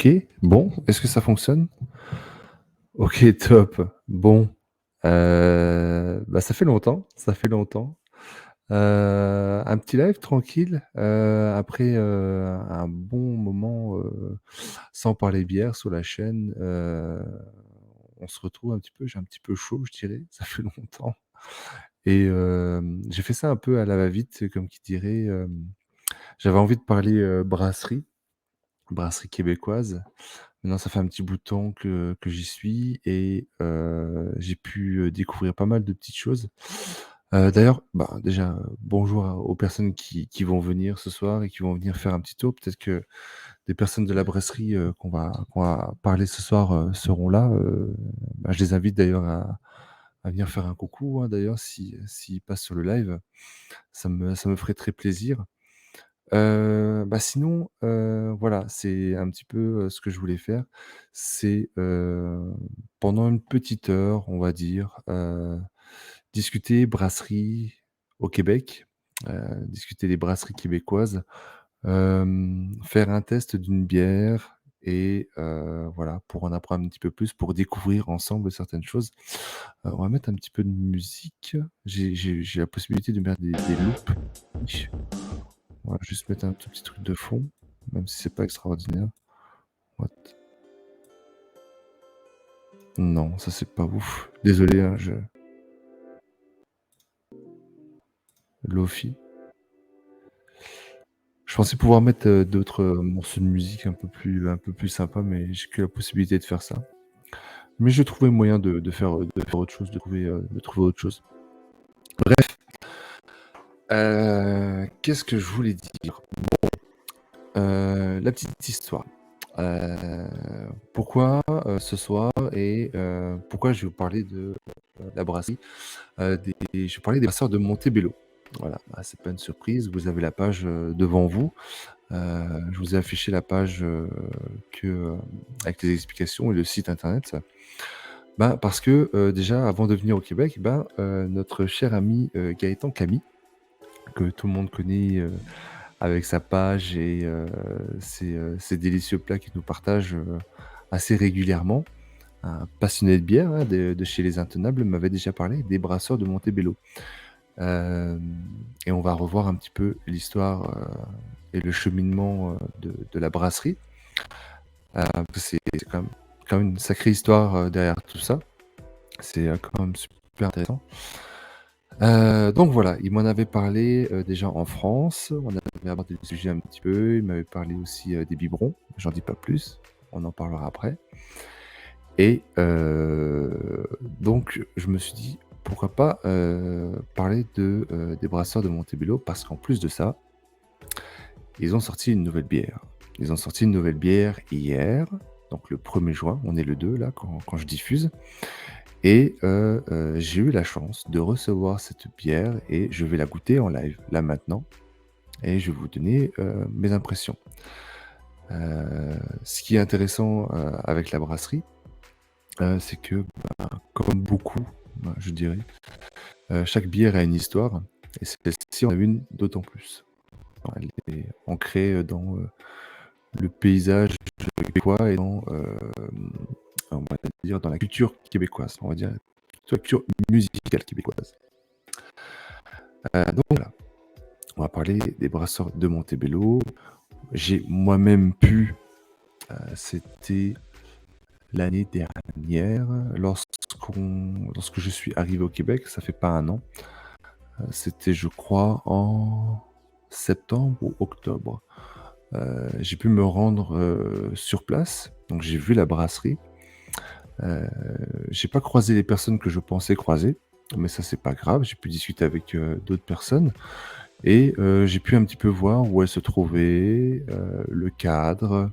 OK, bon, est-ce que ça fonctionne? OK, top. Bon, bah, ça fait longtemps, ça fait longtemps. Un petit live tranquille, après, un bon moment, sans parler bière sur la chaîne, on se retrouve un petit peu j'ai un petit peu chaud, je dirais, ça fait longtemps et j'ai fait ça un peu à la va-vite, comme qui dirait, j'avais envie de parler, brasserie québécoise. Maintenant, ça fait un petit bout de temps que j'y suis et j'ai pu, découvrir pas mal de petites choses. D'ailleurs, bah, déjà, bonjour aux personnes qui vont venir ce soir et qui vont venir faire un petit tour. Peut-être que des personnes de la brasserie, qu'on va parler ce soir, seront là, bah, je les invite d'ailleurs à venir faire un coucou, hein, d'ailleurs, s'ils passent sur le live. Ça me ferait très plaisir. Bah, sinon, voilà, c'est un petit peu, ce que je voulais faire. C'est, pendant une petite heure, on va dire, discuter brasserie au Québec, discuter des brasseries québécoises, faire un test d'une bière et voilà, pour en apprendre un petit peu plus, pour découvrir ensemble certaines choses. On va mettre un petit peu de musique. J'ai la possibilité de mettre des loops. On va juste mettre un tout petit truc de fond, même si c'est pas extraordinaire. What? Non, ça c'est pas ouf. Désolé, hein, Lofi. Je pensais pouvoir mettre, d'autres, morceaux de musique un peu plus sympas, mais j'ai que la possibilité de faire ça. Mais j'ai trouvé moyen de faire autre chose, de trouver autre chose. Bref, qu'est-ce que je voulais dire? La petite histoire. Heu, pourquoi, ce soir et pourquoi je vais vous parler de, la brasserie? Je vais parler des brasseurs de Montebello. Voilà, bah, c'est pas une surprise, vous avez la page, devant vous. Je vous ai affiché la page, avec les explications et le site internet. Bah, parce que, déjà avant de venir au Québec, ben, notre cher ami, Gaëtan Camille, que tout le monde connaît, avec sa page et ses délicieux plats qu'il nous partage, assez régulièrement. Un passionné de bière, hein, de chez Les Intenables, m'avait déjà parlé des brasseurs de Montebello. Et on va revoir un petit peu l'histoire, et le cheminement, de la brasserie. Parce que c'est quand même une sacrée histoire, derrière tout ça. C'est, quand même super intéressant. Donc voilà, il m'en avait parlé, déjà en France. On avait abordé le sujet un petit peu. Il m'avait parlé aussi, des biberons. J'en dis pas plus, on en parlera après. Et donc je me suis dit: «Pourquoi pas, parler des brasseurs de Montebello?» parce qu'en plus de ça, ils ont sorti une nouvelle bière. Ils ont sorti une nouvelle bière hier, donc le 1er juin. On est le 2 là quand je diffuse et j'ai eu la chance de recevoir cette bière et je vais la goûter en live, là, maintenant et je vais vous donner, mes impressions. Ce qui est intéressant, avec la brasserie, c'est que, ben, comme beaucoup, ben, je dirais, chaque bière a une histoire et celle-ci en a une d'autant plus. Elle est ancrée, dans, le paysage québécois et dans, on va dire dans la culture québécoise, on va dire, la culture musicale québécoise. Donc voilà, on va parler des brasseurs de Montebello. J'ai moi-même pu, c'était l'année dernière, lorsque je suis arrivé au Québec, ça fait pas un an, c'était je crois en septembre ou octobre. J'ai pu me rendre, sur place, donc j'ai vu la brasserie. Heu, j'ai pas croisé les personnes que je pensais croiser, mais ça c'est pas grave, j'ai pu discuter avec, d'autres personnes et j'ai pu un petit peu voir où elles se trouvaient, le cadre,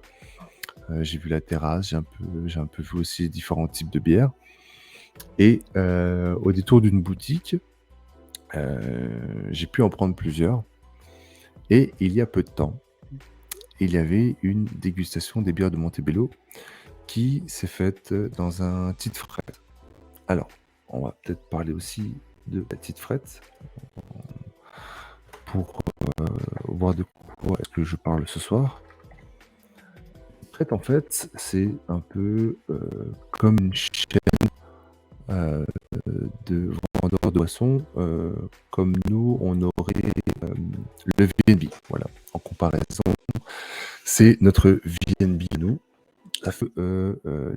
j'ai vu la terrasse, j'ai un peu vu aussi différents types de bières et au détour d'une boutique, j'ai pu en prendre plusieurs et il y a peu de temps, il y avait une dégustation des bières de Montebello qui s'est faite, dans un Tite Fret. Alors, on va peut-être parler aussi de la Tite Fret pour, voir de quoi est-ce que je parle ce soir. En fait, c'est un peu, comme une chaîne, heu, de vendeurs de boissons, comme nous, on aurait, le VNB, voilà, en comparaison. C'est notre VNB à nous.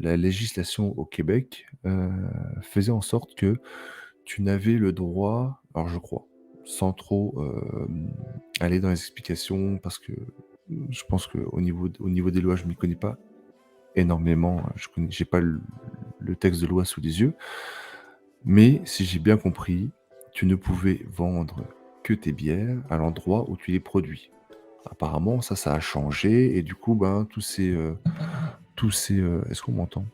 La législation au Québec, faisait en sorte que tu n'avais le droit, alors je crois, sans trop, aller dans les explications parce que, je pense qu'au niveau des lois, je m'y connais pas énormément, j'ai pas le texte de loi sous les yeux, mais si j'ai bien compris, tu ne pouvais vendre que tes bières à l'endroit où tu les produis. Apparemment ça a changé et du coup, ben, est-ce qu'on m'entend?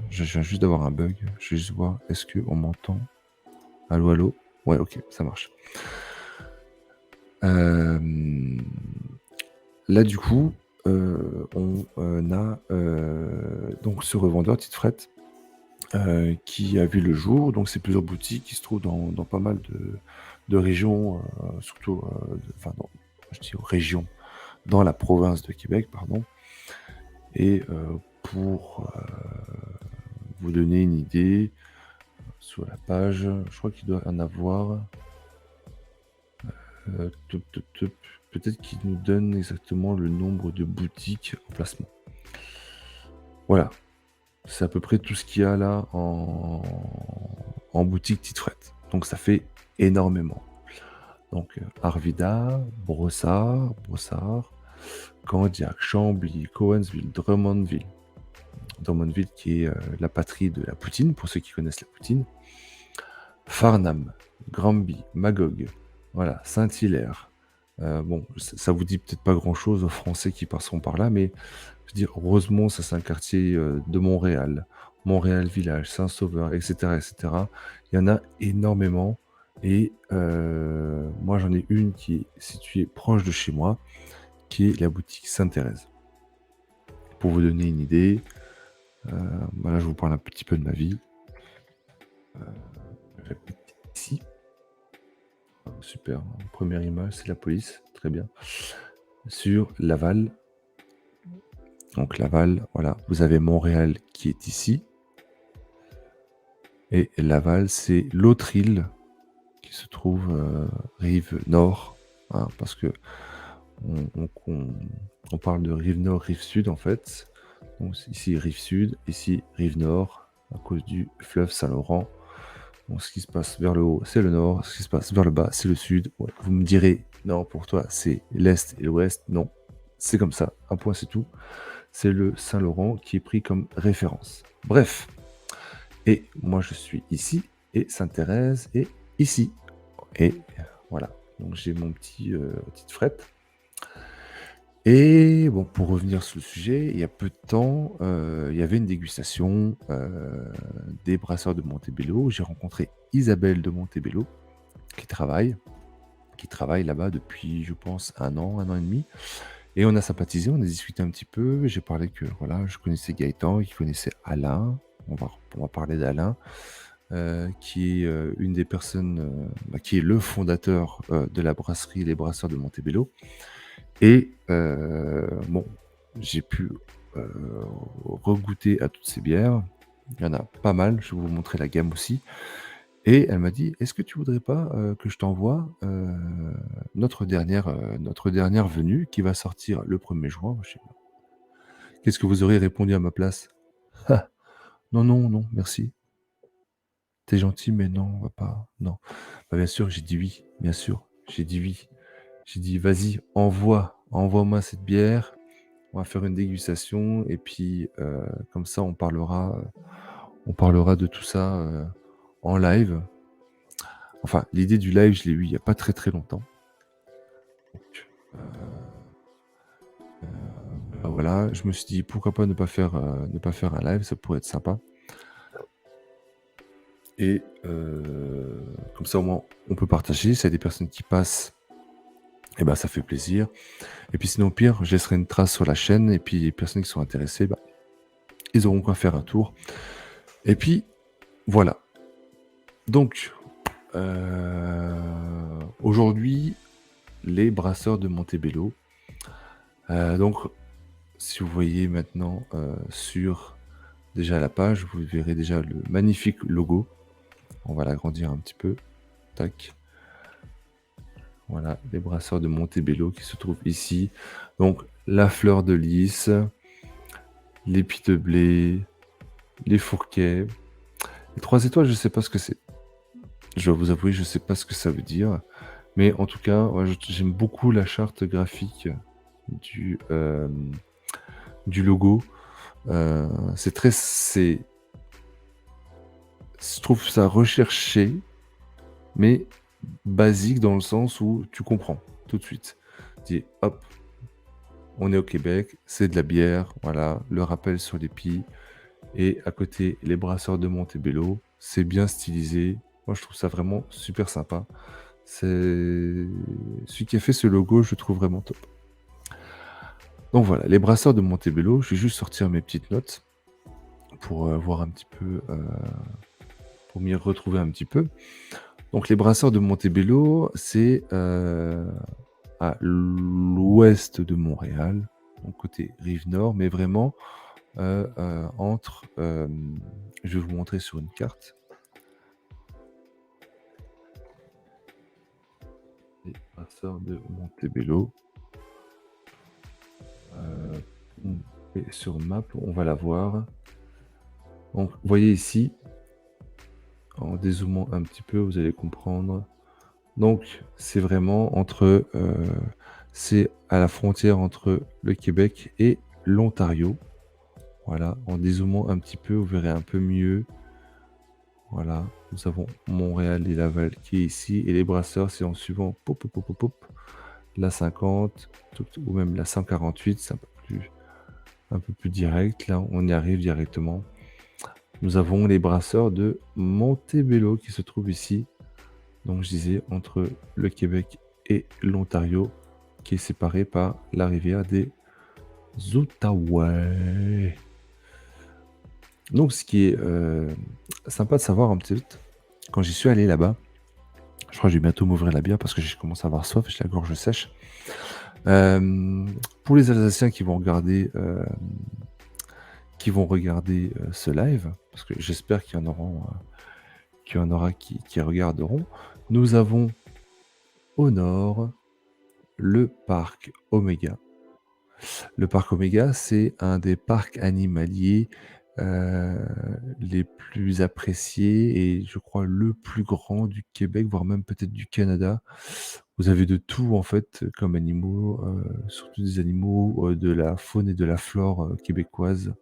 Je viens juste d'avoir un bug, je vais juste voir, est-ce qu'on m'entend? Allô, allô? Ouais, OK, ça marche. Hem, Là, du coup, on, a, donc ce revendeur Tite-Fret, qui a vu le jour. Donc c'est plusieurs boutiques qui se trouvent dans pas mal de régions, surtout, enfin dans je dis régions, dans la province de Québec, pardon et pour, vous donner une idée, sur la page, je crois qu'il doit en avoir, toup, toup, toup, peut-être qu'il nous donne exactement le nombre de boutiques en placement. Voilà, c'est à peu près tout ce qu'il y a là en boutique Tite-Fret. Donc ça fait énormément. Donc Arvida, Brossard, Candiac, Chambly, Cowansville, Drummondville qui est, la patrie de la poutine, pour ceux qui connaissent la poutine. Farnham, Granby, Magog, voilà, Saint-Hilaire. Bon, ça vous dit peut-être pas grand-chose aux Français qui passeront par là, mais je veux dire, Rosemont, ça c'est un quartier, de Montréal. Montréal Village, Saint-Sauveur, et cetera et cetera. Il y en a énormément et moi j'en ai une qui est située proche de chez moi, qui est la boutique Sainte-Thérèse. Pour vous donner une idée, voilà, je vous parle un petit peu de ma vie. J'habite ici. Super, première image, c'est la police, très bien. Sur Laval. Donc Laval, voilà, vous avez Montréal qui est ici. Et Laval, c'est l'autre île qui se trouve rive nord, hein, parce que on parle de rive nord, rive sud en fait. Donc ici rive sud, ici rive nord, à cause du fleuve Saint-Laurent. Donc ce qui se passe vers le haut, c'est le nord, ce qui se passe vers le bas, c'est le sud. Ouais, vous me direz, non, pour toi, c'est l'est et l'ouest. Non, c'est comme ça, un point c'est tout. C'est le Saint-Laurent qui est pris comme référence. Bref, et moi je suis ici, et Sainte-Thérèse est ici. Et voilà, donc j'ai mon petite frette. Et bon, pour revenir sur le sujet, il y a peu de temps, il y avait une dégustation, des brasseurs de Montebello. J'ai rencontré Isabelle de Montebello qui travaille là-bas depuis, je pense, un an et demi. Et on a sympathisé, on a discuté un petit peu. J'ai parlé que voilà, je connaissais Gaëtan, qu'il connaissait Alain. On va parler d'Alain, qui est, une des personnes, qui est le fondateur, de la brasserie Les Brasseurs de Montebello. Et bon, j'ai pu, regoûter à toutes ces bières. Il y en a pas mal, je vais vous montrer la gamme aussi. Et elle m'a dit: «Est-ce que tu voudrais pas, que je t'envoie, notre dernière venue qui va sortir le 1er juin?» Je sais pas. Qu'est-ce que vous auriez répondu à ma place? Ah! «Non, non, non, merci. Tu es gentil, mais non, on va pas, non». Bah, bien sûr, j'ai dit oui, bien sûr, j'ai dit oui. J'ai dit: «Vas-y, envoie-moi cette bière, on va faire une dégustation et puis, comme ça on parlera de tout ça, en live». Enfin, l'idée du live, je l'ai eue il y a pas très, très longtemps. Donc, bah, voilà, je me suis dit: «Pourquoi pas ne pas faire un live, ça pourrait être sympa» et comme ça, au moins, on peut partager. S'il y a des personnes qui passent et ben, ça fait plaisir et puis sinon, au pire, je laisserai une trace sur la chaîne et puis les personnes qui sont intéressées, bah, ils auront qu'à faire un tour et puis voilà. Donc, aujourd'hui, les brasseurs de Montebello, donc si vous voyez maintenant, sur déjà la page, vous verrez déjà le magnifique logo. On va l'agrandir un petit peu. Tac. Voilà, les brasseurs de Montebello qui se trouvent ici. Donc, la fleur de lys, l'épi de blé, les fourquets. Les 3 étoiles, je ne sais pas ce que c'est. Je dois vous avouer, je ne sais pas ce que ça veut dire. Mais en tout cas, ouais, j'aime beaucoup la charte graphique du, du logo. C'est très, je trouve ça recherché, mais basique dans le sens où tu comprends tout de suite. Tu dis, hop, on est au Québec, c'est de la bière, voilà, le rappel sur l'épi. Et à côté, les brasseurs de Montebello, c'est bien stylisé. Moi, je trouve ça vraiment super sympa. C'est celui qui a fait ce logo, je le trouve vraiment top. Donc voilà, les brasseurs de Montebello, je vais juste sortir mes petites notes pour voir un petit peu, pour m'y retrouver un petit peu. Donc les brasseurs de Montebello, c'est à l'ouest de Montréal, donc côté rive nord, mais vraiment entre, je vais vous montrer sur une carte. Les brasseurs de Montebello. Et sur map, on va la voir. Donc, vous voyez ici, en dézoomant un petit peu, vous allez comprendre. Donc, c'est vraiment entre, c'est à la frontière entre le Québec et l'Ontario. Voilà, en dézoomant un petit peu, vous verrez un peu mieux. Voilà, nous avons Montréal et Laval qui est ici, et les brasseurs, c'est en suivant pop, pop, pop, pop, pop, la 50, ou même la 148, c'est un peu plus direct. Là, on y arrive directement. Nous avons les brasseurs de Montebello qui se trouvent ici. Donc, je disais, entre le Québec et l'Ontario, qui est séparé par la rivière des Outaouais. Donc, ce qui est sympa de savoir un petit peu, quand j'y suis allé là-bas, je crois que je vais bientôt m'ouvrir la bière parce que j'ai commencé à avoir soif, j'ai la gorge sèche. Pour les Alsaciens qui vont regarder, ce live, parce que j'espère qu'il y en aura qui regarderont, nous avons au nord le parc Oméga. Le parc Oméga, c'est un des parcs animaliers les plus appréciés et je crois le plus grand du Québec, voire même peut-être du Canada. Vous avez de tout en fait comme animaux, surtout des animaux, de la faune et de la flore, québécoise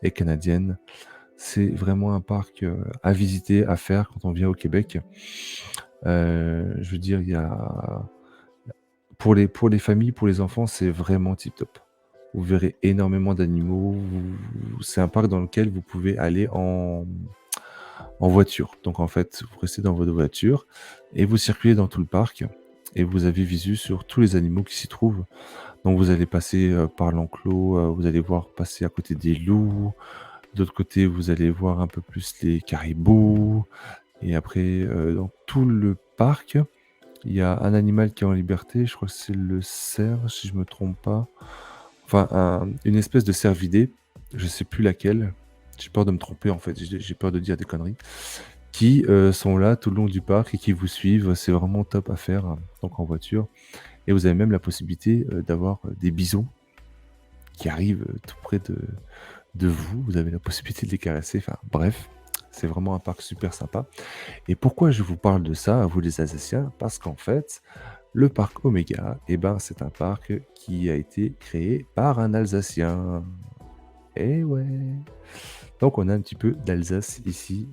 et canadienne. C'est vraiment un parc, à visiter, à faire quand on vient au Québec. Je veux dire, il y a pour les familles, pour les enfants, c'est vraiment tip top. Vous verrez énormément d'animaux, c'est un parc dans lequel vous pouvez aller en voiture. Donc en fait, vous restez dans votre voiture et vous circulez dans tout le parc et vous avez visu sur tous les animaux qui s'y trouvent. Donc vous allez passer, par l'enclos, vous allez voir passer à côté des loups. D'autre côté, vous allez voir un peu plus les caribous et après, dans tout le parc, il y a un animal qui est en liberté, je crois que c'est le cerf, si je me trompe pas. Enfin, une espèce de cervidé, je sais plus laquelle. J'ai peur de me tromper en fait, j'ai peur de dire des conneries. Qui sont là tout le long du parc et qui vous suivent. C'est vraiment top à faire, donc en voiture. Et vous avez même la possibilité d'avoir des bisons qui arrivent tout près de vous. Vous avez la possibilité de les caresser. Enfin bref, c'est vraiment un parc super sympa. Et pourquoi je vous parle de ça, à vous les Alsaciens? Parce qu'en fait, le parc Oméga, eh ben, c'est un parc qui a été créé par un Alsacien. Eh ouais! Donc on a un petit peu d'Alsace ici,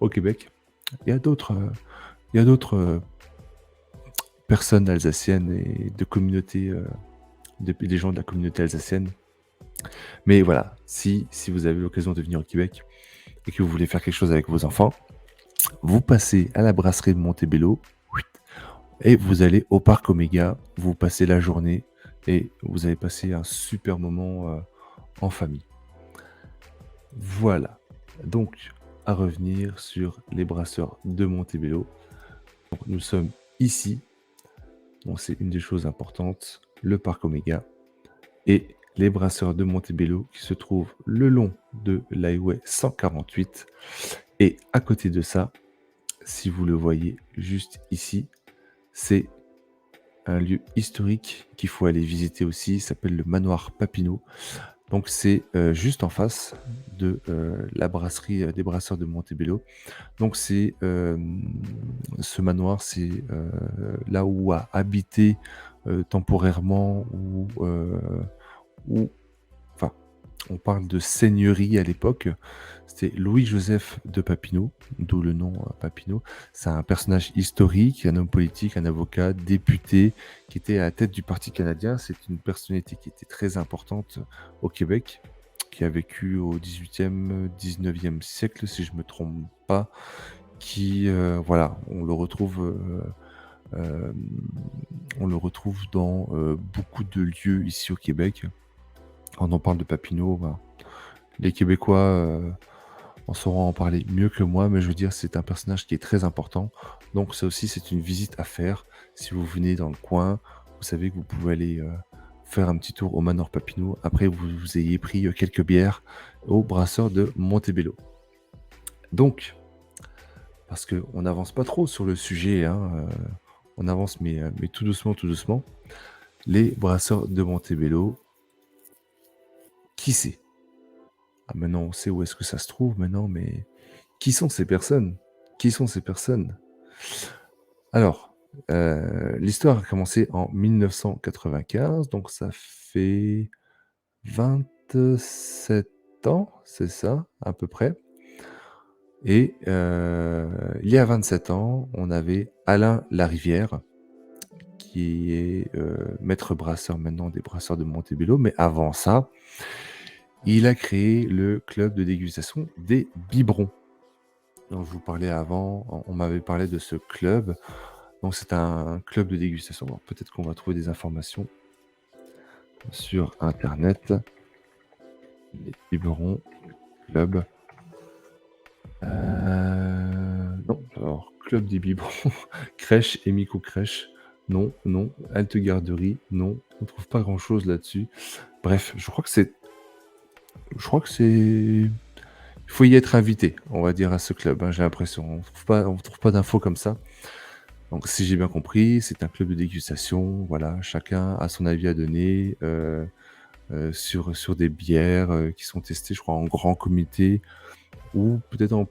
au Québec. Il y a d'autres, personnes alsaciennes et de communautés, des gens de la communauté alsacienne. Mais voilà, si vous avez l'occasion de venir au Québec et que vous voulez faire quelque chose avec vos enfants, vous passez à la brasserie de Montebello et vous allez au parc Oméga, vous passez la journée et vous allez passer un super moment, en famille. Voilà, donc à revenir sur les brasseurs de Montebello. Donc nous sommes ici, donc c'est une des choses importantes, le parc Oméga et les brasseurs de Montebello qui se trouvent le long de l'highway 148 et à côté de ça, si vous le voyez juste ici, c'est un lieu historique qu'il faut aller visiter aussi, il s'appelle le manoir Papineau. Donc c'est, juste en face de, la brasserie, des brasseurs de Montebello. Donc c'est, ce manoir, c'est, là où a habité, temporairement ou enfin, on parle de seigneurie à l'époque. C'était Louis-Joseph de Papineau, d'où le nom, Papineau. C'est un personnage historique, un homme politique, un avocat, député, qui était à la tête du Parti canadien. C'est une personnalité qui était très importante au Québec, qui a vécu au 18e, 19e siècle, si je me trompe pas, qui, voilà, hem, on le retrouve dans, beaucoup de lieux ici au Québec. Quand on parle de Papineau, ben, les Québécois, en sauront en parler mieux que moi, mais je veux dire, c'est un personnage qui est très important. Donc ça aussi, c'est une visite à faire. Si vous venez dans le coin, vous savez que vous pouvez aller, faire un petit tour au manoir Papineau. Après, vous ayez pris, quelques bières au brasseur de Montebello. Donc, parce qu'on n'avance pas trop sur le sujet, hein, on avance mais tout doucement, tout doucement. Les brasseurs de Montebello, qui c'est? Ah maintenant on sait où est-ce que ça se trouve maintenant, mais qui sont ces personnes? Qui sont ces personnes? Alors, l'histoire a commencé en 1995, donc ça fait 27 ans, c'est ça, à peu près et il y a 27 ans, on avait Alain Larivière qui est, maître brasseur maintenant des brasseurs de Montebello, mais avant ça, il a créé le club de dégustation des biberons. Dont je vous parlais avant, on m'avait parlé de ce club. Donc c'est un club de dégustation. Alors peut-être qu'on va trouver des informations sur internet. Les biberons club. Non, alors club des biberons, crèche et micro-crèche, non, non, halte garderie, non, on trouve pas grand-chose là-dessus. Bref, je crois que c'est il faut y être invité, on va dire, à ce club, hein, j'ai l'impression. On trouve pas d'infos comme ça. Donc si j'ai bien compris, c'est un club de dégustation, voilà, chacun a son avis à donner, sur des bières, qui sont testées, je crois, en grand comité ou peut-être en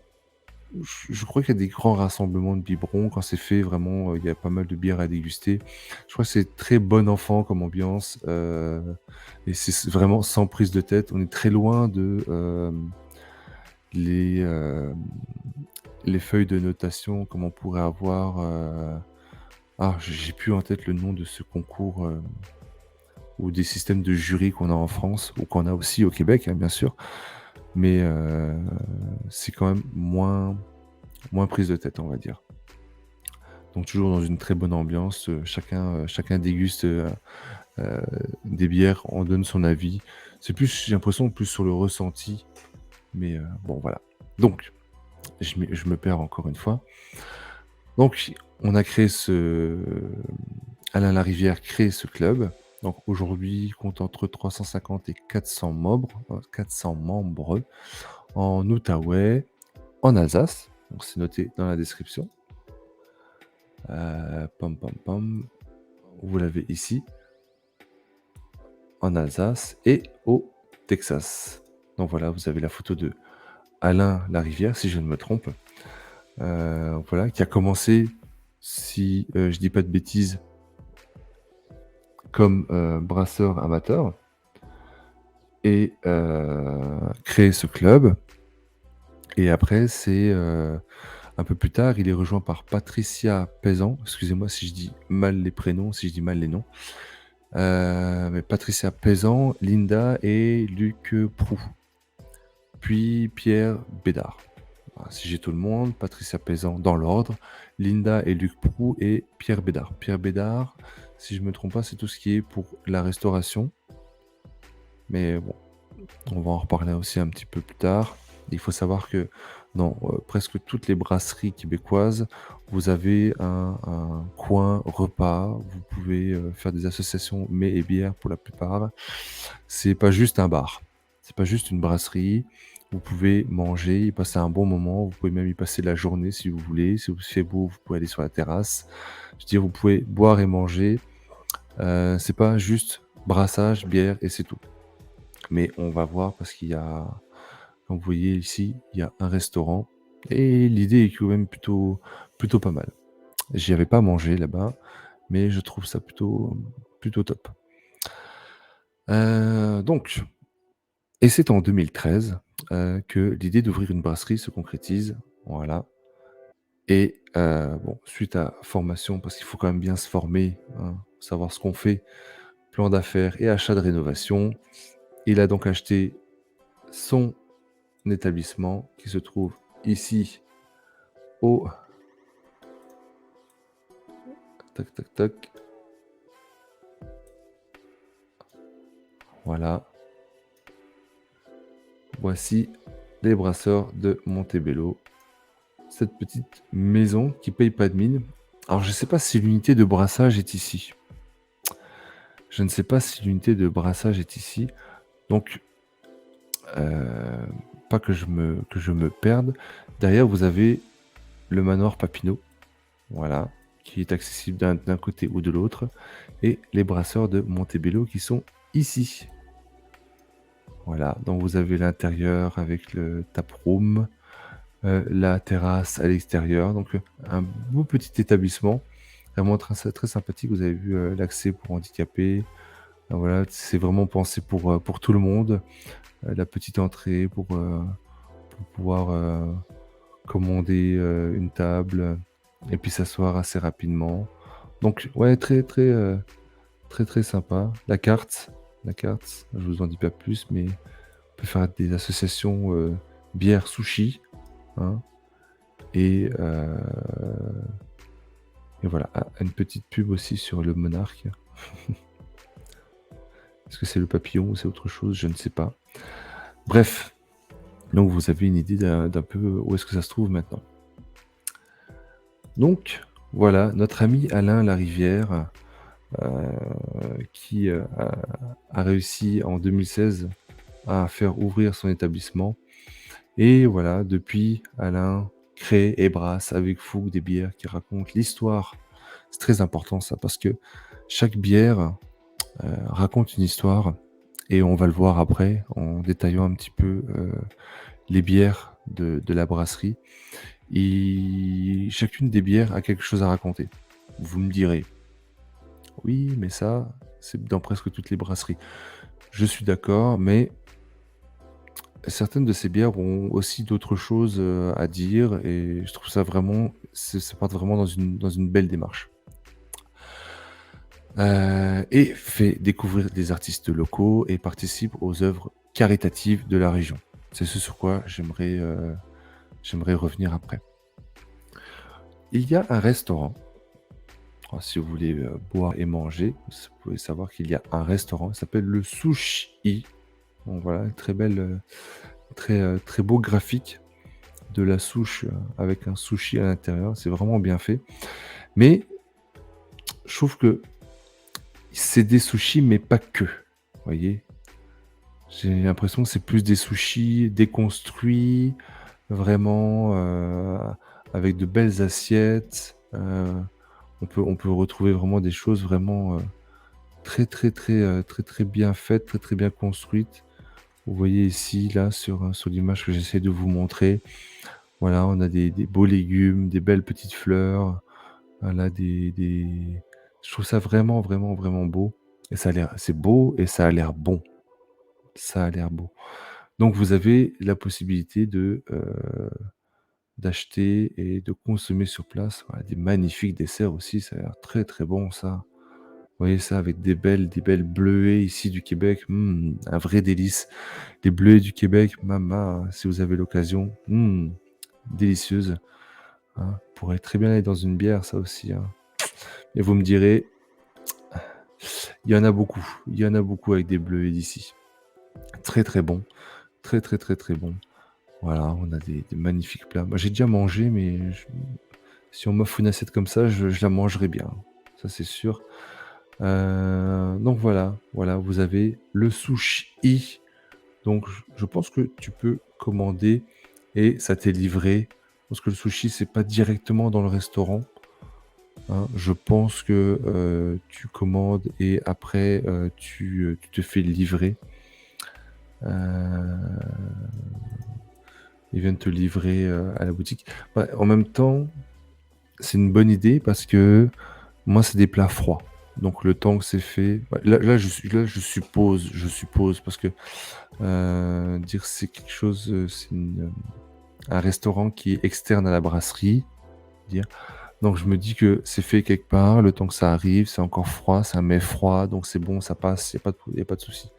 je crois qu'il y a des grands rassemblements de biberons quand c'est fait vraiment, il y a pas mal de bières à déguster. Je crois que c'est très bon enfant comme ambiance, et c'est vraiment sans prise de tête. On est très loin de, les, les feuilles de notation comme on pourrait avoir, j'ai plus en tête le nom de ce concours, ou des systèmes de jury qu'on a en France ou qu'on a aussi au Québec, hein, bien sûr. Mais, c'est quand même moins prise de tête, on va dire. Donc toujours dans une très bonne ambiance, chacun déguste, heu, des bières, en donne son avis. C'est plus j'ai l'impression plus sur le ressenti, mais, bon voilà. Donc je me perds encore une fois. Donc on a créé Alain Larivière crée ce club. Donc aujourd'hui, il compte entre 350 et 400 membres, 400 membres en Outaouais, en Alsace. Donc c'est noté dans la description. Pam pam pam. Vous l'avez ici, en Alsace et au Texas. Donc voilà, vous avez la photo de Alain Larivière, si je ne me trompe. Voilà, qui a commencé, si, je dis pas de bêtises, comme, brasseur amateur et créé ce club et après c'est, un peu plus tard, il est rejoint par Patricia Paysan. Excusez-moi si je dis mal les prénoms, si je dis mal les noms. Mais Patricia Paysan, Linda et Luc, Proux. Puis Pierre Bédard. Voilà, si j'ai tout le monde, Patricia Paysan dans l'ordre, Linda et Luc Proux et Pierre Bédard. Pierre Bédard, si je me trompe pas, c'est tout ce qui est pour la restauration. Mais bon, on va en reparler aussi un petit peu plus tard. Il faut savoir que Dans, presque toutes les brasseries québécoises, vous avez un coin repas. Vous pouvez, faire des associations mets et bières pour la plupart. C'est pas juste un bar, c'est pas juste une brasserie. Vous pouvez manger, y passer un bon moment, vous pouvez même y passer la journée si vous voulez. Si vous fait beau, vous pouvez aller sur la terrasse. Je veux dire, vous pouvez boire et manger. C'est pas juste brassage, bière et c'est tout. Mais on va voir parce qu'il y a, comme vous voyez ici, il y a un restaurant et l'idée est quand même plutôt pas mal. J'y avais pas mangé là-bas, mais je trouve ça plutôt top. Donc et c'est en 2013, que l'idée d'ouvrir une brasserie se concrétise, voilà. Et bon, suite à formation, parce qu'il faut quand même bien se former, hein, savoir ce qu'on fait, plan d'affaires et achat de rénovation, il a donc acheté son établissement qui se trouve ici au tac, tac, tac, voilà. Voici les brasseurs de Montebello. Cette petite maison qui paye pas de mine. Alors je sais pas si l'unité de brassage est ici. Je ne sais pas si l'unité de brassage est ici. Donc, heu, pas que je me perde. Derrière, vous avez le manoir Papineau, voilà, qui est accessible d'un côté ou de l'autre et les brasseurs de Montebello qui sont ici. Voilà, donc vous avez l'intérieur avec le taproom, la terrasse à l'extérieur, donc un beau petit établissement, vraiment très sympathique. Vous avez vu, l'accès pour handicapés, voilà, c'est vraiment pensé pour tout le monde. La petite entrée pour pouvoir, commander, une table, et puis s'asseoir assez rapidement. Donc ouais, très sympa. La carte, je vous en dis pas plus, mais on peut faire des associations, bière, sushi, hein, et et voilà. Ah, une petite pub aussi sur le monarque. Est-ce que c'est le papillon ou c'est autre chose? Je ne sais pas. Bref, donc vous avez une idée d'un peu où est-ce que ça se trouve maintenant. Donc voilà, notre ami Alain Larivière, qui, a réussi en 2016 à faire ouvrir son établissement et voilà, depuis, Alain crée et brasse avec fougue des bières qui racontent l'histoire. C'est très important ça parce que chaque bière, raconte une histoire et on va le voir après en détaillant un petit peu, les bières de la brasserie. Et chacune des bières a quelque chose à raconter. Vous me direz: «Oui, mais ça, c'est dans presque toutes les brasseries». Je suis d'accord, mais certaines de ces bières ont aussi d'autres choses, à dire et je trouve ça vraiment ça part vraiment dans une belle démarche. Et fait découvrir des artistes locaux et participe aux œuvres caritatives de la région. C'est ce sur quoi j'aimerais revenir après. Il y a un restaurant. Alors, si vous voulez, boire et manger, vous pouvez savoir qu'il y a un restaurant, il s'appelle le Sushi. Donc voilà, très belle, très beau graphique de la souche, avec un sushi à l'intérieur, c'est vraiment bien fait. Mais je trouve que c'est des sushis, mais pas que, vous voyez? J'ai l'impression que c'est plus des sushis déconstruits, vraiment, avec de belles assiettes, on peut retrouver vraiment des choses vraiment, très bien faites, très bien construites. Vous voyez ici, là, sur l'image que j'essaie de vous montrer, voilà, on a des beaux légumes, des belles petites fleurs, voilà, des je trouve ça vraiment beau et ça a l'air c'est beau et ça a l'air bon. Ça a l'air beau. Donc vous avez la possibilité d'acheter et de consommer sur place, voilà, des magnifiques desserts aussi, ça a l'air très bon ça. Vous voyez ça avec des belles bleuets ici du Québec, un vrai délice. Les bleuets du Québec, mama, si vous avez l'occasion, délicieuses, hein. Pourrait très bien aller dans une bière ça aussi, hein. Et vous me direz, il y en a beaucoup avec des bleuets d'ici. Très bon, très bon. Voilà, on a des magnifiques plats. Moi, j'ai déjà mangé, mais si on m'offre une assiette comme ça, je la mangerai bien. Ça, c'est sûr. Donc voilà, vous avez le sushi. Donc je pense que tu peux commander et ça t'est livré. Parce que le sushi, c'est pas directement dans le restaurant, hein. Je pense que, tu commandes et après, tu te fais livrer. Heu, Ils viennent te livrer, à la boutique. Bah, en même temps, c'est une bonne idée parce que moi, c'est des plats froids. Donc le temps que c'est fait, bah, là, je suppose parce que, dire c'est quelque chose, c'est un restaurant qui est externe à la brasserie, dire. Donc je me dis que c'est fait quelque part, le temps que ça arrive, c'est encore froid, c'est un mets froid, donc c'est bon, ça passe, il y a pas de souci.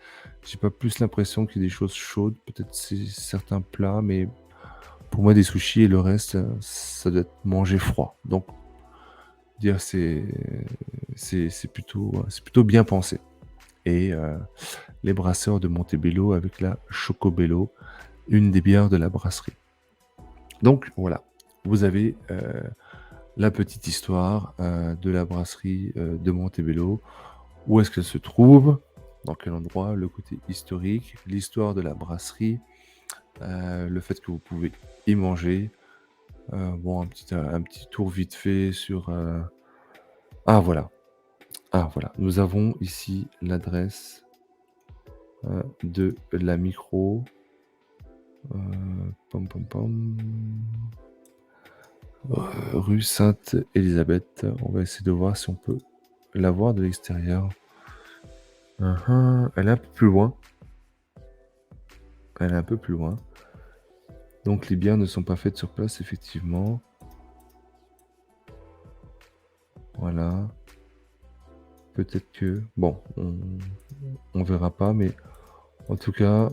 J'ai pas plus l'impression qu'il y a des choses chaudes, peut-être c'est certains plats, mais pour moi des sushis et le reste, ça doit être mangé froid. Donc dire c'est plutôt bien pensé et les brasseurs de Montebello avec la Chocobello, une des bières de la brasserie. Donc voilà, vous avez, la petite histoire, de la brasserie, de Montebello. Où est-ce qu'elle se trouve? Dans quel endroit? Le côté historique, l'histoire de la brasserie, le fait que vous pouvez y manger. Bon, un petit tour vite fait sur, ah voilà, nous avons ici l'adresse, de la micro, pom pom pom, rue Sainte-Élisabeth. On va essayer de voir si on peut la voir de l'extérieur. Elle est un peu plus loin. Elle est un peu plus loin. Donc les bières ne sont pas faites sur place, effectivement. Voilà. Peut-être que... Bon, on verra pas, mais en tout cas,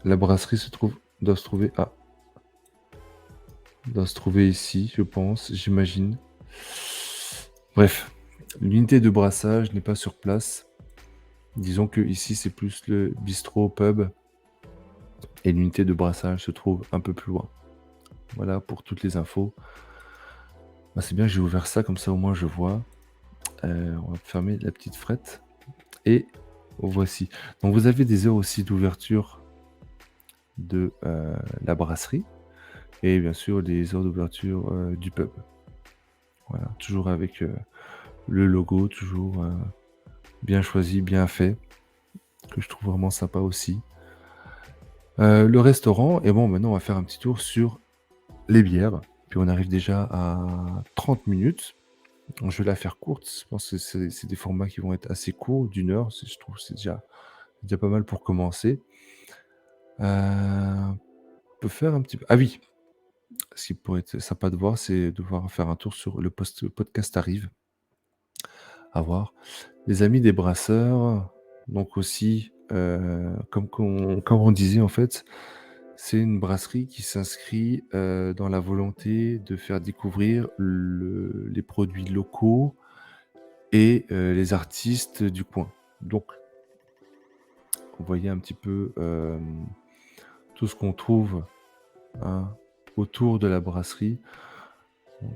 la brasserie doit se trouver... Ah, doit se trouver ici, je pense, j'imagine. Bref, l'unité de brassage n'est pas sur place. Disons que ici, c'est plus le bistrot pub. Et l'unité de brassage se trouve un peu plus loin. Voilà pour toutes les infos. Bah, c'est bien, j'ai ouvert ça, comme ça au moins je vois. On va fermer la petite frette. Et voici. Donc vous avez des heures aussi d'ouverture de la brasserie et bien sûr les heures d'ouverture du pub. Voilà, toujours avec le logo, toujours bien choisi, bien fait, que je trouve vraiment sympa aussi. Le restaurant, et bon, maintenant on va faire un petit tour sur les bières. Puis on arrive déjà à 30 minutes. Donc, je vais la faire courte. Je pense que c'est des formats qui vont être assez courts, d'une heure. Je trouve que c'est déjà pas mal pour commencer. On peut faire un petit peu. Ah oui, ce qui pourrait être sympa de voir, c'est de voir faire un tour sur le podcast Arrive. À voir. Les Amis des Brasseurs, donc aussi, comme on disait en fait, c'est une brasserie qui s'inscrit, dans la volonté de faire découvrir les produits locaux et les artistes du coin. Donc, vous voyez un petit peu, tout ce qu'on trouve, hein, autour de la brasserie.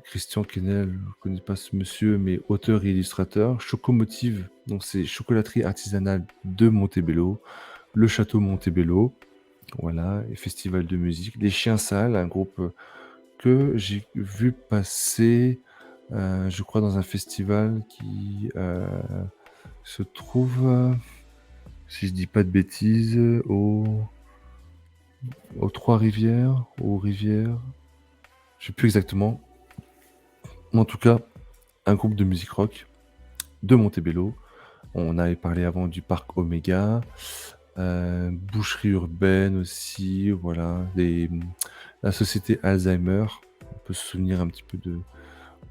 Christian Quesnel, je ne connais pas ce monsieur, mais auteur et illustrateur. Chocomotive, donc c'est chocolaterie artisanale de Montebello. Le château Montebello, voilà, et festival de musique. Les Chiens Sales, un groupe que j'ai vu passer, je crois, dans un festival qui se trouve, si je dis pas de bêtises, aux Trois-Rivières, aux Rivières, je sais plus exactement. Mais en tout cas, un groupe de musique rock de Montebello. On avait parlé avant du parc Oméga, boucherie urbaine aussi, voilà, la société Alzheimer. On peut se souvenir un petit peu de, vous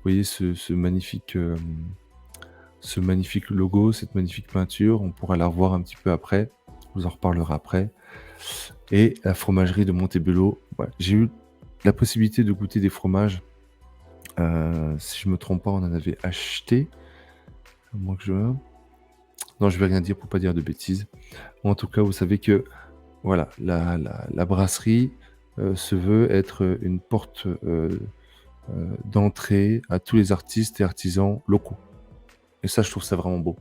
voyez, ce magnifique logo, cette magnifique peinture. On pourra la revoir un petit peu après. Je vous en reparlera après. Et la fromagerie de Montebello. Ouais, j'ai eu la possibilité de goûter des fromages. Si je me trompe pas, on en avait acheté. À moins que je... Non, je vais rien dire pour pas dire de bêtises. En tout cas, vous savez que voilà, la brasserie se veut être une porte, d'entrée à tous les artistes et artisans locaux et ça, je trouve ça vraiment beau.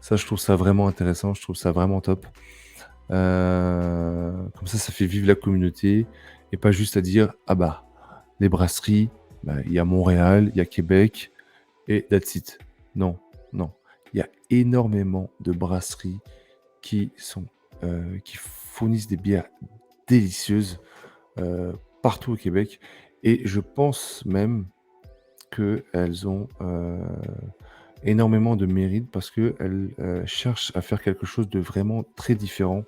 Ça, je trouve ça vraiment intéressant, je trouve ça vraiment top. Comme ça fait vivre la communauté et pas juste à dire: «Ah bah, les brasseries, bah, il y a Montréal, il y a Québec et that's it». Non, non. Il y a énormément de brasseries qui fournissent des bières délicieuses, partout au Québec et je pense même qu'elles ont, énormément de mérite parce qu'elles, cherchent à faire quelque chose de vraiment très différent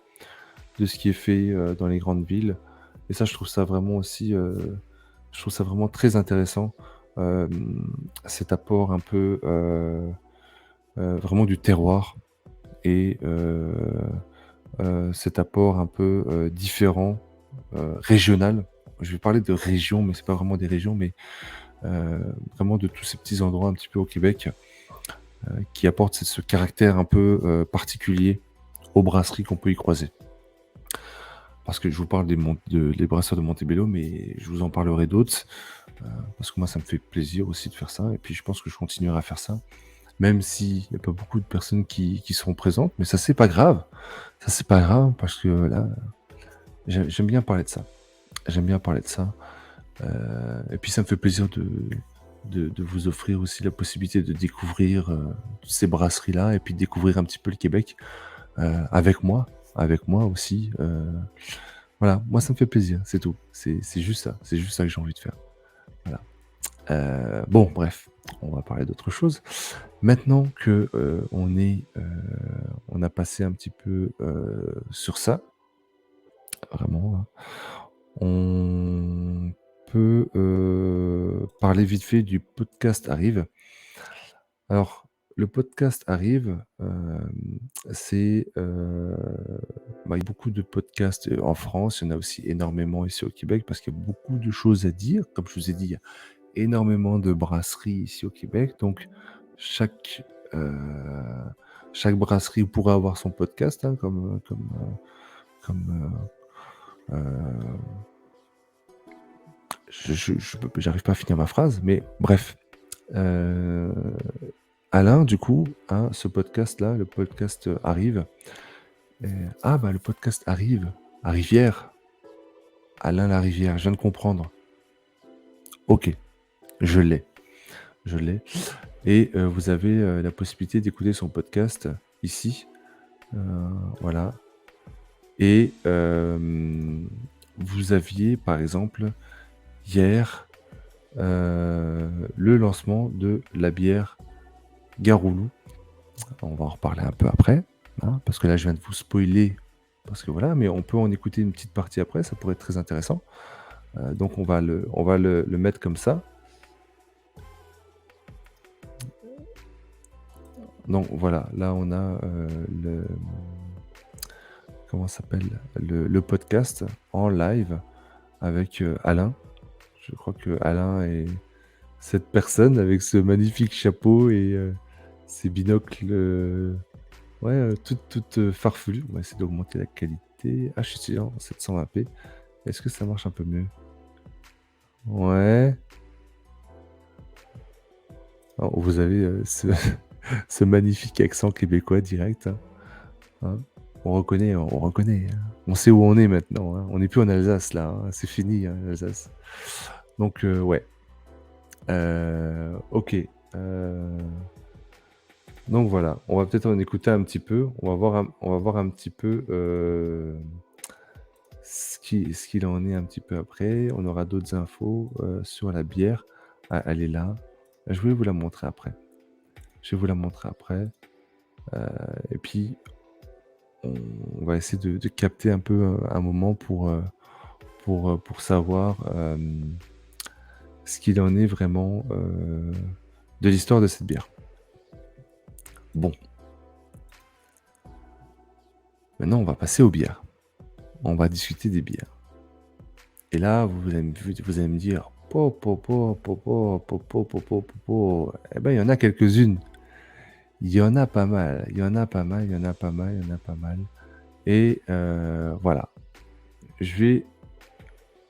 de ce qui est fait, dans les grandes villes et ça, je trouve ça vraiment aussi, je trouve ça vraiment très intéressant, cet apport un peu, vraiment du terroir et cet apport un peu, différent, régional. Je vais parler de régions, mais c'est pas vraiment des régions, mais vraiment de tous ces petits endroits un petit peu au Québec, qui apportent ce caractère un peu, particulier aux brasseries qu'on peut y croiser. Parce que je vous parle des brasseurs de Montebello, mais je vous en parlerai d'autres, parce que moi, ça me fait plaisir aussi de faire ça et puis je pense que je continuerai à faire ça, même s'il y a pas beaucoup de personnes qui seront présentes, mais ça, c'est pas grave. Ça, c'est pas grave parce que là, j'aime bien parler de ça. J'aime bien parler de ça, et puis ça me fait plaisir de vous offrir aussi la possibilité de découvrir, ces brasseries-là et puis de découvrir un petit peu le Québec, avec moi aussi, voilà, moi ça me fait plaisir, c'est tout. C'est juste ça que j'ai envie de faire. Voilà. Bon bref, on va parler d'autre chose. Maintenant que, on a passé un petit peu, sur ça, vraiment, hein, on peut, parler vite fait du podcast Arrive. Alors, le podcast Arrive, c'est, bah, il y a beaucoup de podcasts, en France, il y en a aussi énormément ici au Québec parce qu'il y a beaucoup de choses à dire. Comme je vous ai dit, il y a énormément de brasseries ici au Québec, donc chaque, heu, chaque brasserie pourrait avoir son podcast, hein, comme, j'arrive pas à finir ma phrase, mais bref. Heu, Alain, du coup, a ce podcast-là, le podcast, Arrive. Ah bah, le podcast Arrive à Rivière, Alain Larivière, je viens de comprendre. OK, je l'ai, je l'ai et vous avez, la possibilité d'écouter son podcast ici, heu, voilà et vous aviez, par exemple, hier, le lancement de la bière Garoulou. On va en reparler un peu après, hein, parce que là, je viens de vous spoiler, parce que voilà, mais on peut en écouter une petite partie après, ça pourrait être très intéressant. Donc on va le mettre comme ça. Donc voilà, là on a, le comment ça s'appelle? Le podcast en live avec, Alain. Je crois que Alain est cette personne avec ce magnifique chapeau et ses binocles, ouais, toutes, farfelues. On va essayer d'augmenter la qualité. Ah, je suis en 720p. Est-ce que ça marche un peu mieux? Ouais. Alors vous avez, ce magnifique accent québécois direct, hein, hein. On reconnaît, hein. On sait où on est maintenant, hein. On n'est plus en Alsace là, hein. C'est fini, hein, l'Alsace. Donc ouais, OK, donc voilà, on va peut-être en écouter un petit peu. On va voir un petit peu, ce qu'il en est un petit peu après. On aura d'autres infos, sur la bière. Ah, elle est là. Je vais vous la montrer après. Je vais vous la montrer après, et puis on va essayer de capter un peu, un moment pour savoir, ce qu'il en est vraiment, de l'histoire de cette bière. Bon, maintenant on va passer aux bières. On va discuter des bières et là, vous allez me dire: «Po po po, po po, po po po po po po». Eh ben, il y en a quelques-unes. Il y en a pas mal, il y en a pas mal, il y en a pas mal, il y en a pas mal et voilà. Je vais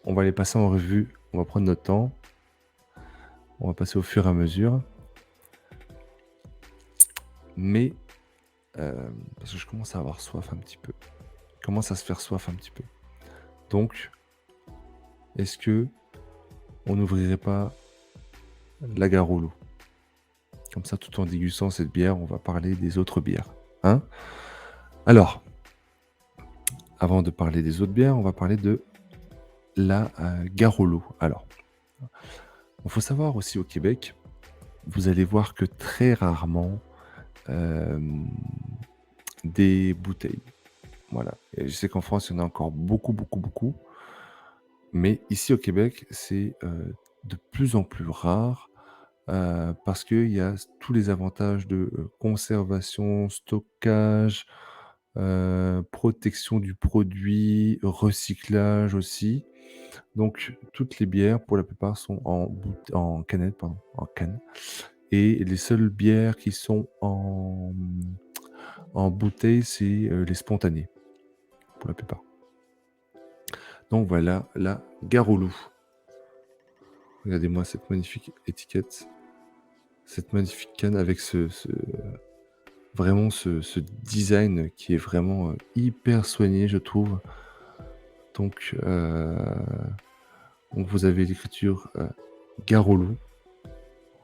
on va les passer en revue. On va prendre notre temps. On va passer au fur et à mesure. Mais, parce que je commence à avoir soif un petit peu. Commence à se faire soif un petit peu. Donc, est-ce que on n'ouvrirait pas la Garolo? Comme ça, tout en dégustant cette bière, on va parler des autres bières. Hein? Alors, avant de parler des autres bières, on va parler de la Garolo. Alors, il faut savoir aussi au Québec, vous allez voir que très rarement des bouteilles. Voilà. Et je sais qu'en France, il y en a encore beaucoup, beaucoup, beaucoup. Mais ici au Québec, c'est de plus en plus rare parce qu'il y a tous les avantages de conservation, stockage, protection du produit, recyclage aussi. Donc toutes les bières, pour la plupart, sont en canette, pardon, en canne. Et les seules bières qui sont en bouteille, c'est les spontanées, pour la plupart. Donc voilà, la Garolou. Regardez-moi cette magnifique étiquette, cette magnifique canne avec vraiment ce design qui est vraiment hyper soigné, je trouve. Donc, vous avez l'écriture Garolou.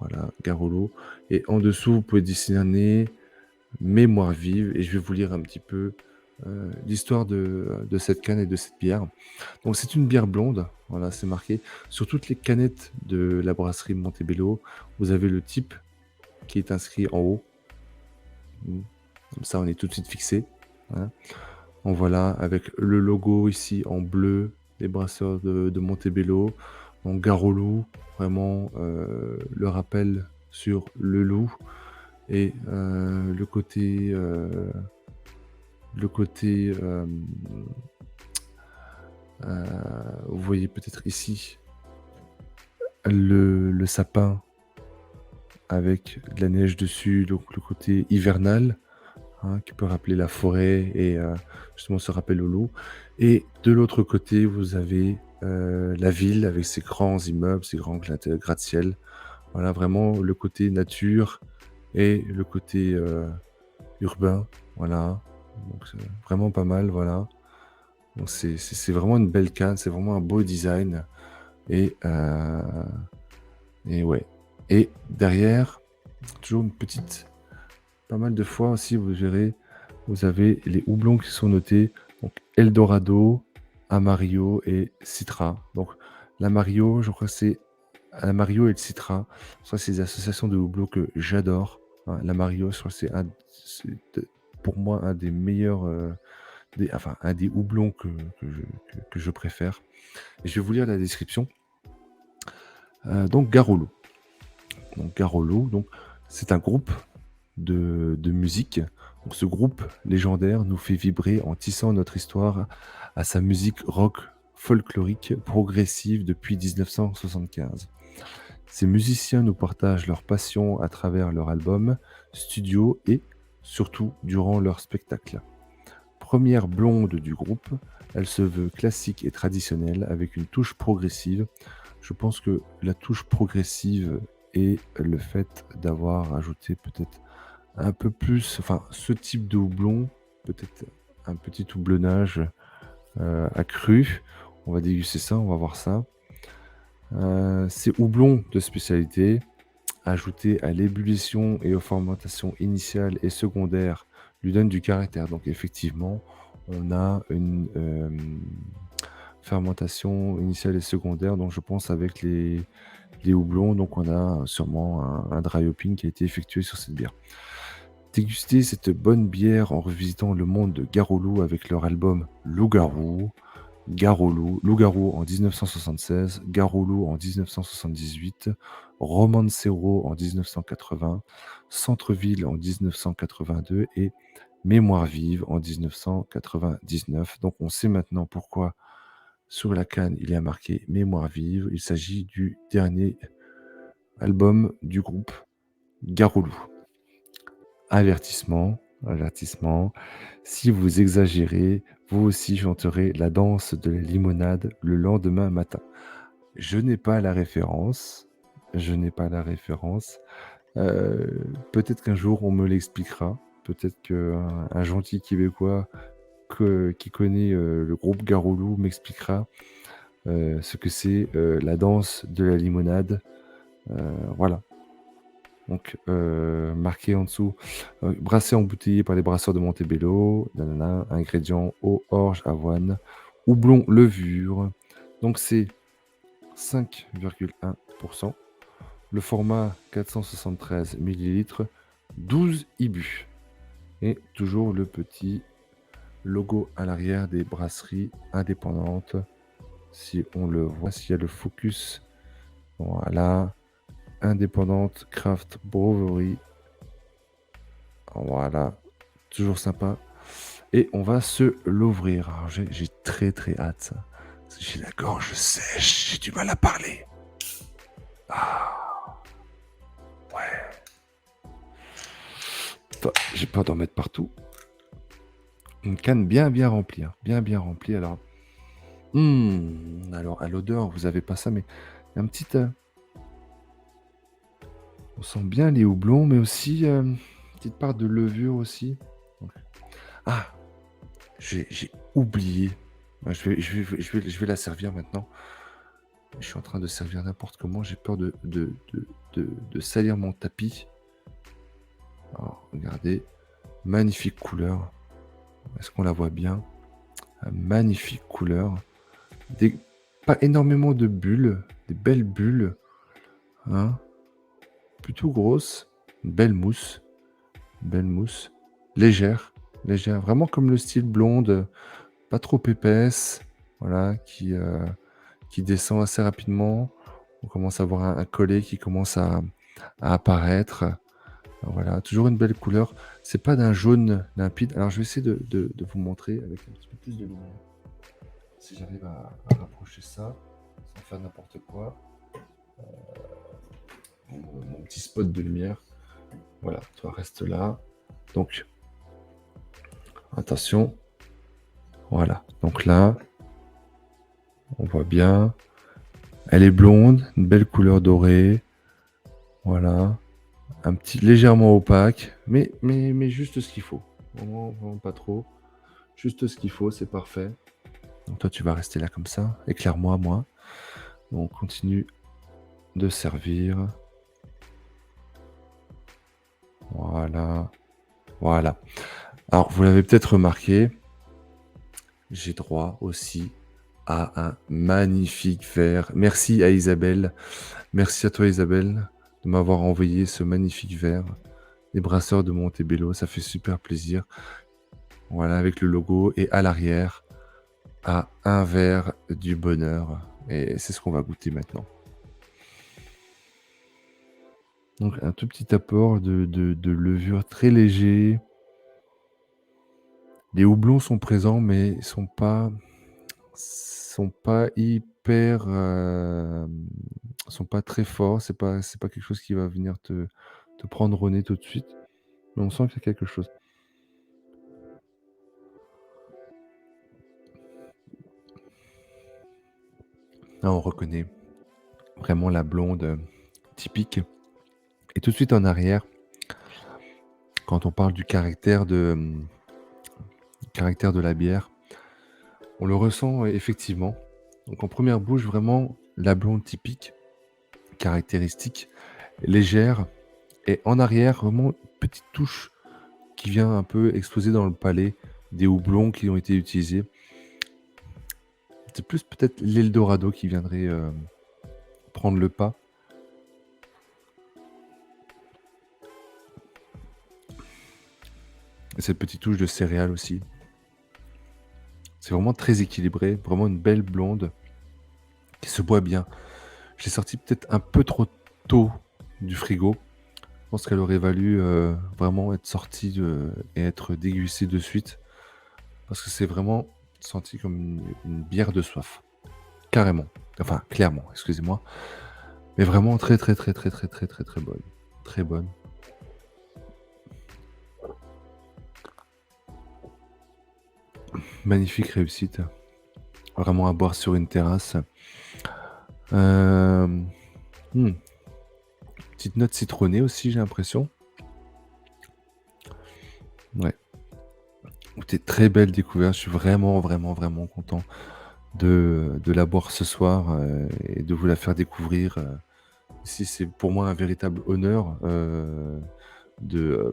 Voilà, Garolou. Et en dessous, vous pouvez discerner Mémoire vive. Et je vais vous lire un petit peu l'histoire de cette canne et de cette bière. Donc, c'est une bière blonde. Voilà, c'est marqué. Sur toutes les canettes de la brasserie Montebello, vous avez le type qui est inscrit en haut. Comme ça, on est tout de suite fixé. Hein. En voilà, avec le logo ici en bleu, les brasseurs de Montebello. En Garolou, vraiment le rappel sur le loup. Et le côté vous voyez peut-être ici le sapin avec de la neige dessus, donc le côté hivernal, hein, qui peut rappeler la forêt et justement ce rappel au loup. Et de l'autre côté, vous avez la ville avec ses grands immeubles, ses grands gratte-ciel. Voilà, vraiment le côté nature et le côté urbain. Voilà, donc c'est vraiment pas mal. Voilà, donc c'est vraiment une belle canne, c'est vraiment un beau design. Et ouais. Et derrière, toujours une petite. Pas mal de fois aussi, vous verrez, vous avez les houblons qui sont notés. Donc Eldorado, Amarillo et Citra. Donc l'Amarillo, je crois que c'est l'Amarillo et le Citra. Ça, c'est des associations de houblons que j'adore. Hein, l'Amarillo, je crois que pour moi un des meilleurs, enfin un des houblons que je préfère. Et je vais vous lire la description. Donc Garolo. Donc Garolo, donc c'est un groupe de musique. Donc, ce groupe légendaire nous fait vibrer en tissant notre histoire à sa musique rock folklorique progressive depuis 1975. Ces musiciens nous partagent leur passion à travers leur album, studio et surtout durant leur spectacle. Première blonde du groupe, elle se veut classique et traditionnelle avec une touche progressive. Je pense que la touche progressive et le fait d'avoir ajouté peut-être un peu plus, enfin ce type de houblon, peut-être un petit houblonnage accru. On va déguster ça, on va voir ça. Ces houblons de spécialité, ajoutés à l'ébullition et aux fermentations initiales et secondaires, lui donnent du caractère. Donc effectivement, on a une fermentation initiale et secondaire, donc je pense avec les houblons, donc on a sûrement un dry hopping qui a été effectué sur cette bière. Déguster cette bonne bière en revisitant le monde de Garolou avec leur album Loup-garou, Loup-garou en 1976, Garolou en 1978, Romancero en 1980, Centre-ville en 1982 et Mémoire vive en 1999. Donc on sait maintenant pourquoi sur la canne il y a marqué Mémoire vive. Il s'agit du dernier album du groupe Garolou. Avertissement, Avertissement. Si vous exagérez, vous aussi chanterez la danse de la limonade le lendemain matin. Je n'ai pas la référence. Je n'ai pas la référence. Peut-être qu'un jour on me l'expliquera. Peut-être qu'un gentil Québécois qui connaît le groupe Garoulou m'expliquera ce que c'est la danse de la limonade. Voilà. Donc, marqué en dessous, brassé embouteillé par les brasseurs de Montebello, nanana, ingrédients eau, orge, avoine, houblon, levure. Donc c'est 5,1%. Le format 473 millilitres, 12 IBU. Et toujours le petit logo à l'arrière des brasseries indépendantes. Si on le voit, s'il y a le focus, voilà, indépendante craft brewery. Voilà, toujours sympa. Et on va se l'ouvrir. Alors, j'ai très très hâte. Ça. Parce que j'ai la gorge sèche, j'ai du mal à parler. Ah, ouais. Attends, j'ai peur d'en mettre partout. Une canne bien bien remplie. Hein. Bien bien remplie. Alors à l'odeur, vous avez pas ça, mais il y a un petit... on sent bien les houblons, mais aussi une petite part de levure aussi. Donc, ah, j'ai oublié. Je vais la servir maintenant. Je suis en train de servir n'importe comment. J'ai peur de salir mon tapis. Alors, regardez. Magnifique couleur. Est-ce qu'on la voit bien? Magnifique couleur. Pas énormément de bulles. Des belles bulles. Hein, plutôt grosses. Une belle mousse. Belle mousse. Légère. Légère. Vraiment comme le style blonde. Pas trop épaisse. Voilà. Qui descend assez rapidement. On commence à avoir un collet qui commence à apparaître. Voilà, toujours une belle couleur. C'est pas d'un jaune limpide. Alors je vais essayer de vous montrer avec un petit peu plus de lumière. Si j'arrive à rapprocher ça, sans faire n'importe quoi. Mon petit spot de lumière. Voilà, toi reste là. Donc, attention. Voilà, donc là, on voit bien. Elle est blonde, une belle couleur dorée. Voilà. Un petit légèrement opaque, mais juste ce qu'il faut. Vraiment, vraiment pas trop. Juste ce qu'il faut, c'est parfait. Donc toi, tu vas rester là comme ça. Éclaire-moi, moi. On continue de servir. Voilà. Voilà. Alors, vous l'avez peut-être remarqué, j'ai droit aussi à un magnifique verre. Merci à Isabelle. Merci à toi, Isabelle, de m'avoir envoyé ce magnifique verre. Les brasseurs de Montebello, ça fait super plaisir. Voilà, avec le logo et à l'arrière, à un verre du bonheur. Et c'est ce qu'on va goûter maintenant. Donc un tout petit apport de levure très léger. Les houblons sont présents, mais ils sont pas hyper, sont pas très forts. C'est pas quelque chose qui va venir te prendre au nez tout de suite, mais on sent qu'il y a quelque chose. Là, on reconnaît vraiment la blonde typique. Et tout de suite en arrière, quand on parle du caractère de la bière, on le ressent effectivement. Donc en première bouche, vraiment la blonde typique, caractéristique, légère, et en arrière, vraiment une petite touche qui vient un peu exploser dans le palais des houblons qui ont été utilisés. C'est plus peut-être l'Eldorado qui viendrait prendre le pas. Et cette petite touche de céréales aussi. C'est vraiment très équilibré, vraiment une belle blonde qui se boit bien. Je l'ai sortie peut-être un peu trop tôt du frigo. Je pense qu'elle aurait valu vraiment être sortie et être dégustée de suite. Parce que c'est vraiment senti comme une bière de soif. Carrément. Enfin, clairement, excusez-moi. Mais vraiment très très très très très très très très bonne. Très bonne. magnifique réussite. Vraiment à boire sur une terrasse. Hem, mmh, petite note citronnée aussi, j'ai l'impression. Ouais, écoutez, très belle découverte. Je suis vraiment, vraiment, vraiment content de la boire ce soir, et de vous la faire découvrir, ici. C'est pour moi un véritable honneur, de,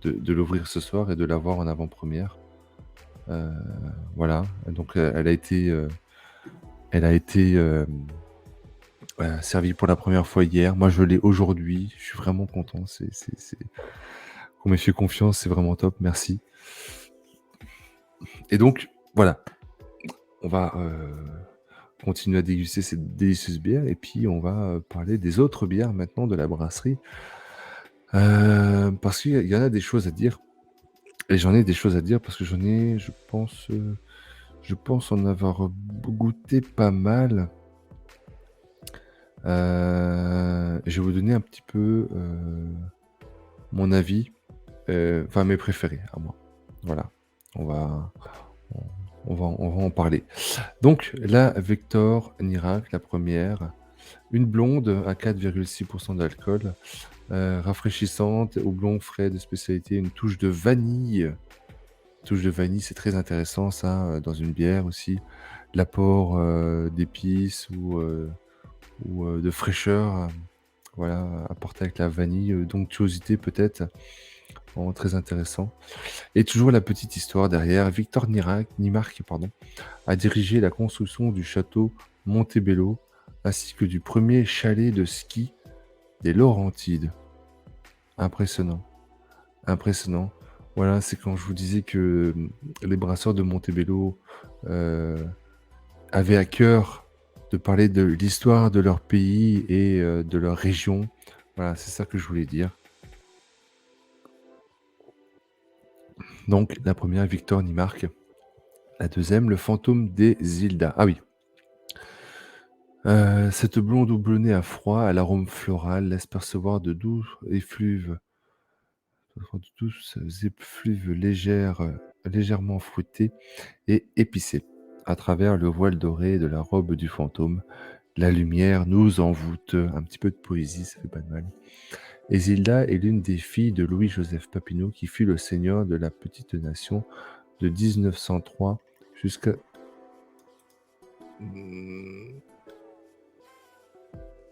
de l'ouvrir ce soir et de l'avoir en avant-première. Heu, voilà, donc elle a été, servie pour la première fois hier. Moi, je l'ai aujourd'hui. Je suis vraiment content. C'est qu'on m'ait fait confiance, c'est vraiment top, merci. Et donc voilà, on va, continuer à déguster cette délicieuse bière et puis on va, parler des autres bières maintenant de la brasserie. Parce qu'il y en a des choses à dire et j'en ai des choses à dire parce que j'en ai, je pense en avoir goûté pas mal. Je vais vous donner un petit peu, mon avis, enfin mes préférés à moi. Voilà, on va on on va en parler. Donc la Vector Nirac, la première, une blonde à 4,6 d'alcool, rafraîchissante, houblon frais de spécialité, une touche de vanille. Touche de vanille, c'est très intéressant ça, dans une bière aussi. L'apport, d'épices ou de fraîcheur, voilà, apporté avec la vanille, d'onctuosité peut-être, vraiment très intéressant. Et toujours la petite histoire derrière, Victor Nimarque, pardon, a dirigé la construction du château Montebello, ainsi que du premier chalet de ski des Laurentides. Impressionnant, impressionnant. Voilà, c'est quand je vous disais que, les brasseurs de Montebello, heu, avaient à cœur de parler de l'histoire de leur pays et de leur région. Voilà, c'est ça que je voulais dire. Donc la première, Victor Nimarque. La deuxième, le fantôme des Zilda. Ah oui, cette blonde houblonnée à froid, à l'arôme floral, laisse percevoir de douces effluves légères, légèrement fruitées et épicées. À travers le voile doré de la robe du fantôme, la lumière nous envoûte. Un petit peu de poésie, ça fait pas de mal. Isilda est l'une des filles de Louis-Joseph Papineau qui fut le seigneur de la petite nation de 1903 jusqu'à mmh,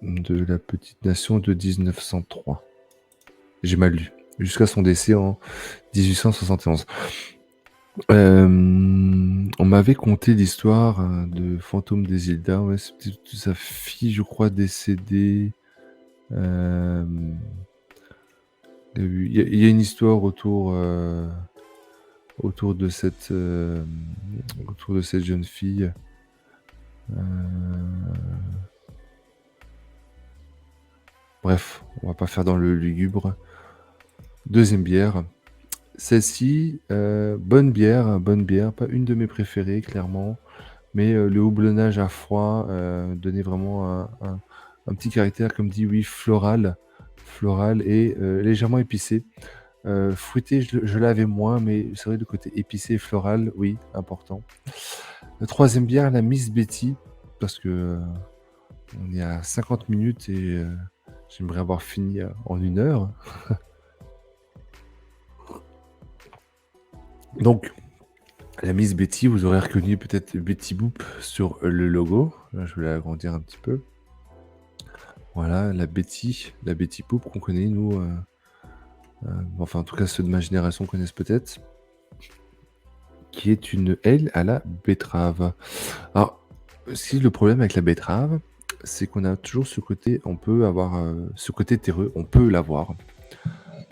de la petite nation de 1903. J'ai mal lu. Jusqu'à son décès en 1871. On m'avait conté l'histoire, de Fantôme d'Isilda. Ouais, c'est peut-être sa fille, je crois, décédée. Hem, il y a une histoire autour de cette jeune fille. Heu, bref, on va pas faire dans le lugubre. Deuxième bière. Celle-ci, bonne bière, pas une de mes préférées clairement, mais le houblonnage à froid, donnait vraiment un petit caractère comme dit, oui, floral et légèrement épicé. Fruité, je l'avais moins, mais c'est vrai le côté épicé et floral, oui, important. La troisième bière, la Miss Betty, parce que, on est à 50 minutes et j'aimerais avoir fini, en 1 heure. Donc la Miss Betty, vous aurez reconnu peut-être Betty Boop sur le logo. Là, je vais l'agrandir un petit peu. Voilà, la Betty Boop qu'on connaît nous, enfin en tout cas ceux de ma génération connaissent peut-être, qui est une ale à la betterave. Alors, si le problème avec la betterave, c'est qu'on a toujours ce côté on peut avoir, ce côté terreux, on peut l'avoir.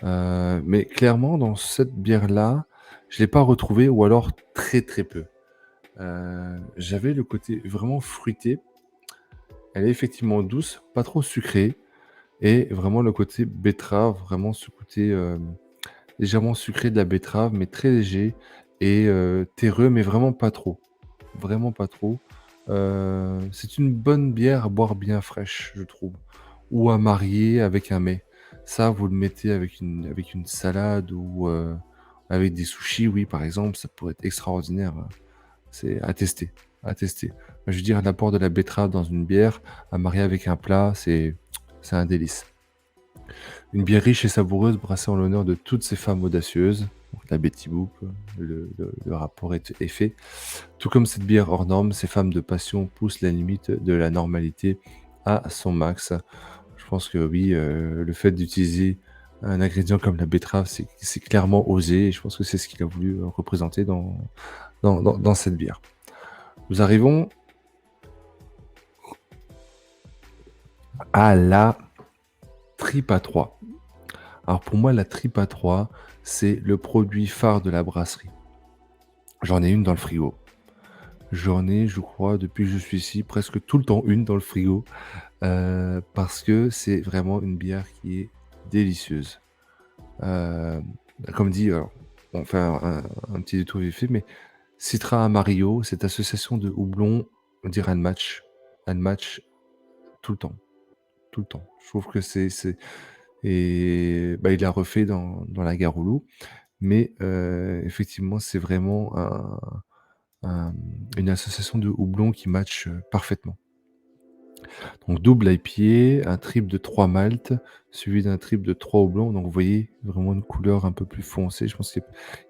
Mais clairement dans cette bière-là, je l'ai pas retrouvé ou alors très, très peu. J'avais le côté vraiment fruité. Elle est effectivement douce, pas trop sucrée et vraiment le côté betterave, vraiment ce côté, légèrement sucré de la betterave, mais très léger et terreux, mais vraiment pas trop. Vraiment pas trop. C'est une bonne bière à boire bien fraîche, je trouve, ou à marier avec un mets. Ça, vous le mettez avec une salade avec des sushis, oui, par exemple, ça pourrait être extraordinaire, hein. C'est à tester, à tester. Je veux dire, l'apport de la betterave dans une bière, à marier avec un plat, c'est un délice. Une bière riche et savoureuse brassée en l'honneur de toutes ces femmes audacieuses. Donc la Betty Boop, le rapport est fait. Tout comme cette bière hors norme, ces femmes de passion poussent la limite de la normalité à son max. Je pense que oui, le fait d'utiliser un ingrédient comme la betterave, c'est clairement osé et je pense que c'est ce qu'il a voulu, représenter dans cette bière. Nous arrivons à la tripe à 3. Alors pour moi, la tripe à 3, c'est le produit phare de la brasserie. J'en ai une dans le frigo. J'en ai, je crois, depuis que je suis ici, presque tout le temps une dans le frigo, parce que c'est vraiment une bière qui est délicieuse. Hem, Comme dit, alors, on fait un petit détour vite fait, mais Citra Amarillo, cette association de houblon, on dirait elle match tout le temps, tout le temps. Je trouve que c'est et bah, il l'a refait dans la Garoulou, mais effectivement, c'est vraiment une association de houblons qui match, parfaitement. Donc double IPA, un triple de 3 maltes, suivi d'un triple de 3 houblons. Donc vous voyez, vraiment une couleur un peu plus foncée. Je pense qu'il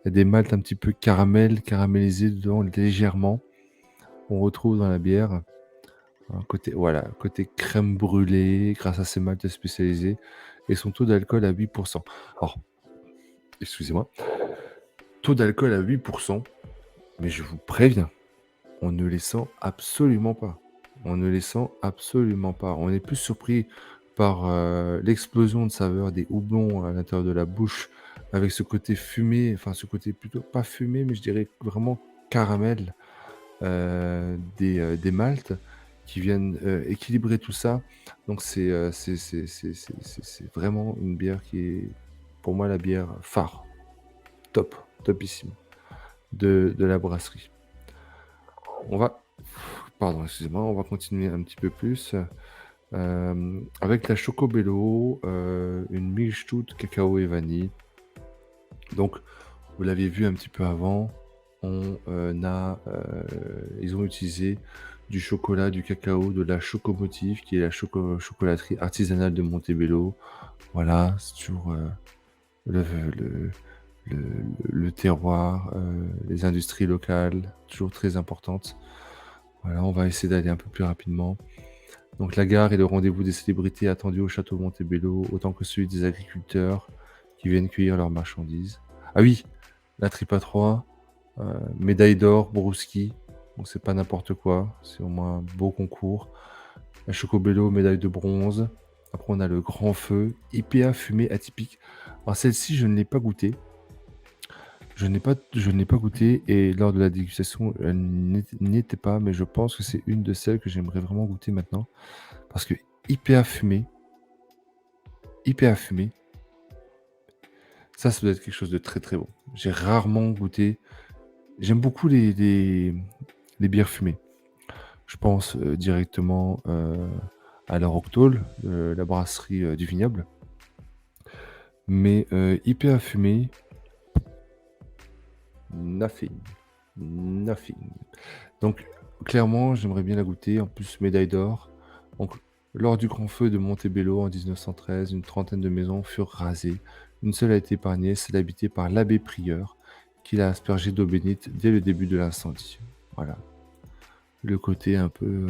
y a des maltes un petit peu caramélisés dedans légèrement. On retrouve dans la bière un côté, voilà, côté crème brûlée grâce à ces maltes spécialisées et son taux d'alcool à 8%. Alors, excusez-moi, taux d'alcool à 8%, mais je vous préviens, on ne les sent absolument pas. On ne les sent absolument pas. On est plus surpris par, l'explosion de saveurs des houblons à l'intérieur de la bouche, avec ce côté fumé, enfin ce côté plutôt pas fumé, mais je dirais vraiment caramel, des maltes qui viennent, équilibrer tout ça. Donc c'est vraiment une bière qui est, pour moi, la bière phare, top, topissime de la brasserie. On va Pardon, excusez-moi, on va continuer un petit peu plus, avec la Chocobello, une Milchstut cacao et vanille. Donc, vous l'aviez vu un petit peu avant, ils ont utilisé du chocolat, du cacao, de la Chocomotive, qui est la chocolaterie artisanale de Montebello. Voilà, c'est toujours, le le le le terroir, les industries locales, toujours très importantes. Voilà, on va essayer d'aller un peu plus rapidement. Donc la gare est le rendez-vous des célébrités attendues au château Montebello, autant que celui des agriculteurs qui viennent cueillir leurs marchandises. Ah oui, la Tripa 3, médaille d'or, Brouski, donc c'est pas n'importe quoi, c'est au moins un beau concours. La Chocobello, médaille de bronze. Après, on a le Grand Feu, IPA fumée atypique. Alors celle-ci, je ne l'ai pas goûtée. Je n'ai pas goûté et lors de la dégustation, elle n'y était pas, mais je pense que c'est une de celles que j'aimerais vraiment goûter maintenant. Parce que IPA fumée, IPA fumée, ça doit être quelque chose de très très bon. J'ai rarement goûté. J'aime beaucoup les bières fumées. Je pense directement à la Roctole, la brasserie du vignoble. Mais IPA fumée, nothing. Nothing. Donc, clairement, j'aimerais bien la goûter. En plus, médaille d'or. Donc, lors du grand feu de Montebello en 1913, une trentaine de maisons furent rasées. Une seule a été épargnée, celle habitée par l'abbé prieur, qui l'a aspergée d'eau bénite dès le début de l'incendie. Voilà. Le côté un peu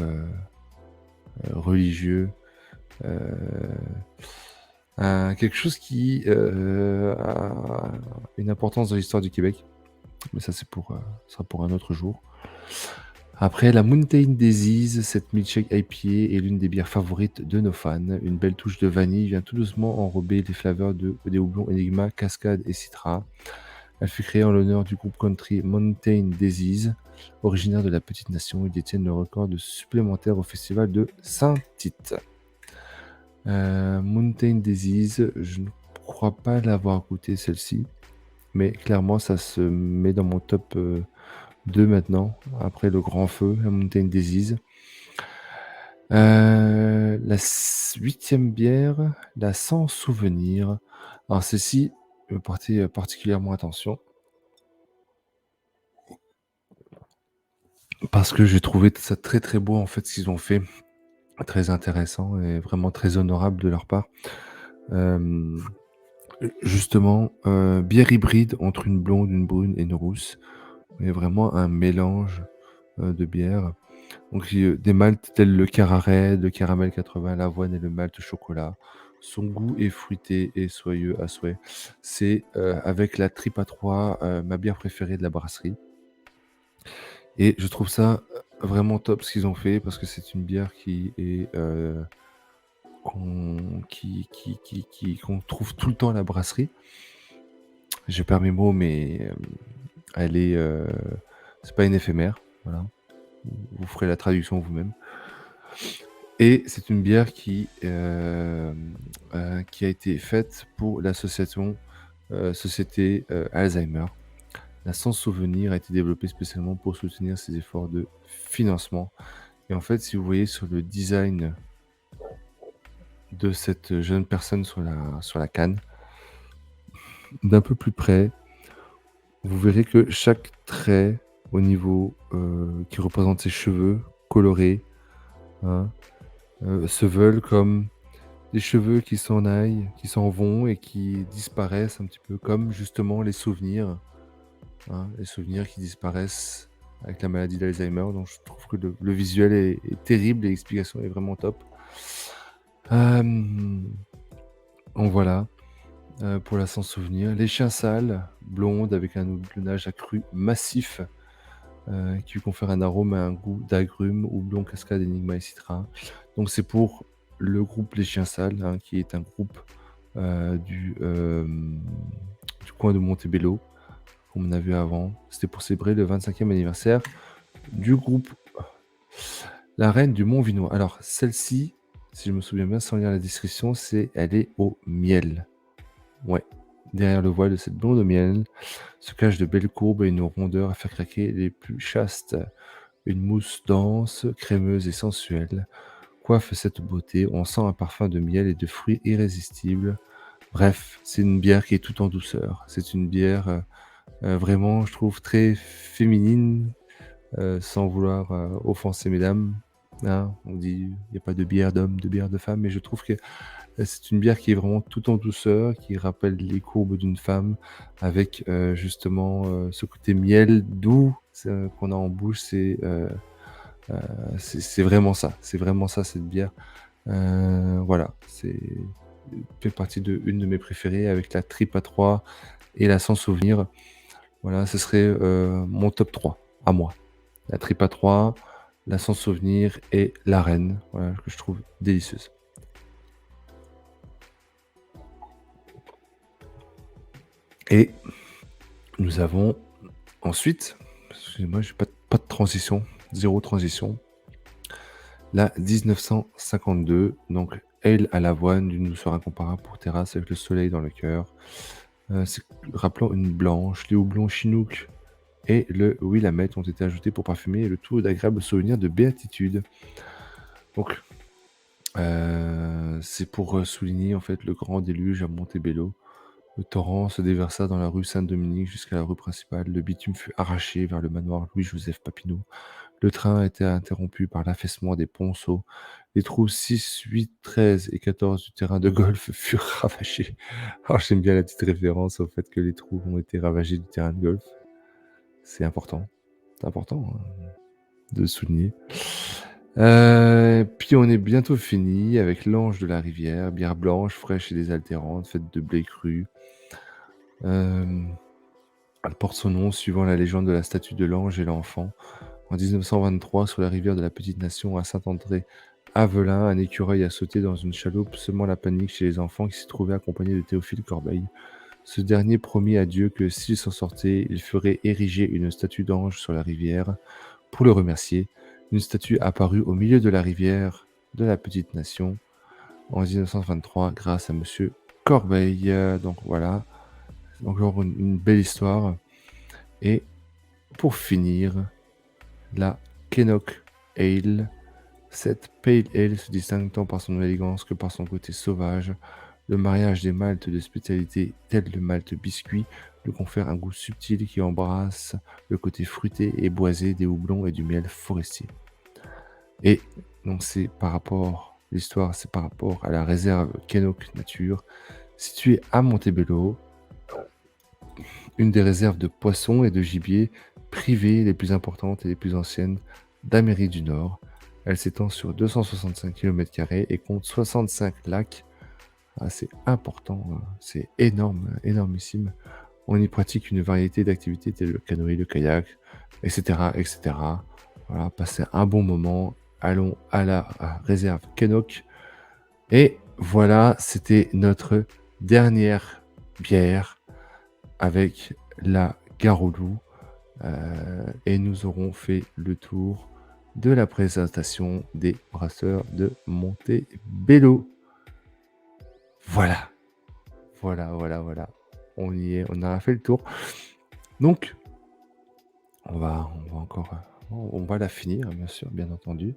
religieux. euh, Quelque chose qui a une importance dans l'histoire du Québec. Mais ça, ce sera pour un autre jour. Après, la Mountain Disease, cette milkshake IPA est l'une des bières favorites de nos fans. Une belle touche de vanille vient tout doucement enrober les flavors des houblons Enigma, Cascade et Citra. Elle fut créée en l'honneur du groupe country Mountain Disease, originaire de la petite nation. Ils détiennent le record de supplémentaire au festival de Saint-Tite. Mountain Disease, je ne crois pas l'avoir goûté celle-ci, mais clairement ça se met dans mon top 2 maintenant, après le Grand Feu, la Mountain Disease. La 8e bière, la Sans Souvenir. Alors celle-ci, portez particulièrement attention. parce que j'ai trouvé ça très, très beau, en fait, ce qu'ils ont fait, très intéressant et vraiment très honorable de leur part. Hem, Justement, bière hybride entre une blonde, une brune et une rousse, et vraiment un mélange, de bières. Donc des maltes tels le Cara le Caramel 80, l'avoine et le malt chocolat. Son goût est fruité et soyeux à souhait. C'est, avec la Tripe à 3, ma bière préférée de la brasserie, et je trouve ça, vraiment top ce qu'ils ont fait parce que c'est une bière qui est, qu'on trouve tout le temps à la brasserie. Je perds mes mots, mais, elle est, c'est pas une éphémère, voilà. Vous ferez la traduction vous-même. Et c'est une bière qui a été faite pour l'association, Société, Alzheimer. La Sans Souvenir a été développée spécialement pour soutenir ses efforts de financement, et en fait, si vous voyez sur le design de cette jeune personne sur la canne, d'un peu plus près, vous verrez que chaque trait au niveau, qui représente ses cheveux colorés, hein, se veulent comme des cheveux qui s'en aillent, qui s'en vont et qui disparaissent un petit peu comme justement les souvenirs, hein, les souvenirs qui disparaissent avec la maladie d'Alzheimer. Donc je trouve que le visuel est terrible et l'explication est vraiment top. Hem, donc voilà, pour la Sans Souvenir. Les chiens sales, blondes avec un houblonnage accru massif, qui lui confère un arôme et un goût d'agrumes, houblon, cascade, enigma et citron. Donc c'est pour le groupe Les Chiens Sales, hein, qui est un groupe, du coin de Montebello, comme on a vu avant. C'était pour célébrer le 25e anniversaire du groupe. La reine du Mont-Vinois. Alors celle-ci, si je me souviens bien sans lire la description, elle est au miel. Ouais. Derrière le voile de cette blonde au miel se cachent de belles courbes et une rondeur à faire craquer les plus chastes. Une mousse dense, crémeuse et sensuelle coiffe cette beauté. On sent un parfum de miel et de fruits irrésistibles. Bref, c'est une bière qui est tout en douceur. C'est une bière, vraiment, je trouve, très féminine, sans vouloir, offenser mesdames, hein. On dit: «Il y a pas de bière d'homme, de bière de femme», mais je trouve que, c'est une bière qui est vraiment tout en douceur, qui rappelle les courbes d'une femme avec, justement, ce côté miel doux, qu'on a en bouche. C'est vraiment ça, c'est vraiment ça cette bière. Voilà, fait partie de une de mes préférées avec la Tripe à 3 et la Sans Souvenir. Voilà, ce serait, mon top 3 à moi. La Tripe à 3, la Sans Souvenir et la Reine, voilà, que je trouve délicieuse. Et nous avons ensuite, excusez-moi, j'ai pas de transition, zéro transition. La 1952, donc ale à l'avoine d'une douceur incomparable pour terrasse avec le soleil dans le cœur. C'est rappelant une blanche, les houblons chinook et le willamette ont été ajoutés pour parfumer le tout d'agréables souvenirs de béatitude. Donc, c'est pour, souligner en fait le grand déluge à Montebello. Le torrent se déversa dans la rue Saint-Dominique jusqu'à la rue principale. Le bitume fut arraché vers le manoir Louis-Joseph Papineau. Le train a été interrompu par l'affaissement des ponceaux. Les trous 6, 8, 13 et 14 du terrain de golf furent ravagés. Alors j'aime bien la petite référence au fait que les trous ont été ravagés du terrain de golf. C'est important. C'est important, hein, de le souligner. Puis on est bientôt fini avec l'Ange de la Rivière, bière blanche, fraîche et désaltérante, faite de blé cru. Hem, Elle porte son nom suivant la légende de la statue de l'ange et l'enfant. En 1923, sur la rivière de la Petite-Nation à Saint-André-Avelin, un écureuil a sauté dans une chaloupe, semant la panique chez les enfants qui s'y trouvaient accompagnés de Théophile Corbeil. Ce dernier promit à Dieu que s'il s'en sortait, il ferait ériger une statue d'ange sur la rivière. Pour le remercier, une statue apparut au milieu de la rivière de la Petite-Nation en 1923 grâce à Monsieur Corbeil. Donc voilà, encore une belle histoire. Et pour finir, la Kennock Ale. Cette Pale Ale se distingue tant par son élégance que par son côté sauvage. Le mariage des maltes de spécialité tel le malt biscuit lui confère un goût subtil qui embrasse le côté fruité et boisé des houblons et du miel forestier. Et donc c'est par rapport l'histoire, c'est par rapport à la réserve Kenok Nature, située à Montebello, une des réserves de poissons et de gibier privées les plus importantes et les plus anciennes d'Amérique du Nord. Elle s'étend sur 265 km² et compte 65 lacs. Ah, c'est important, c'est énorme, énormissime. On y pratique une variété d'activités telles le canoë, le kayak, etc., etc. Voilà, passez un bon moment. Allons à la réserve Kenok. Et voilà, c'était notre dernière bière avec la Garoulou. Et nous aurons fait le tour de la présentation des brasseurs de Montebello. Voilà, voilà. On y est, on a fait le tour. Donc, on va encore, on va la finir, bien sûr, bien entendu.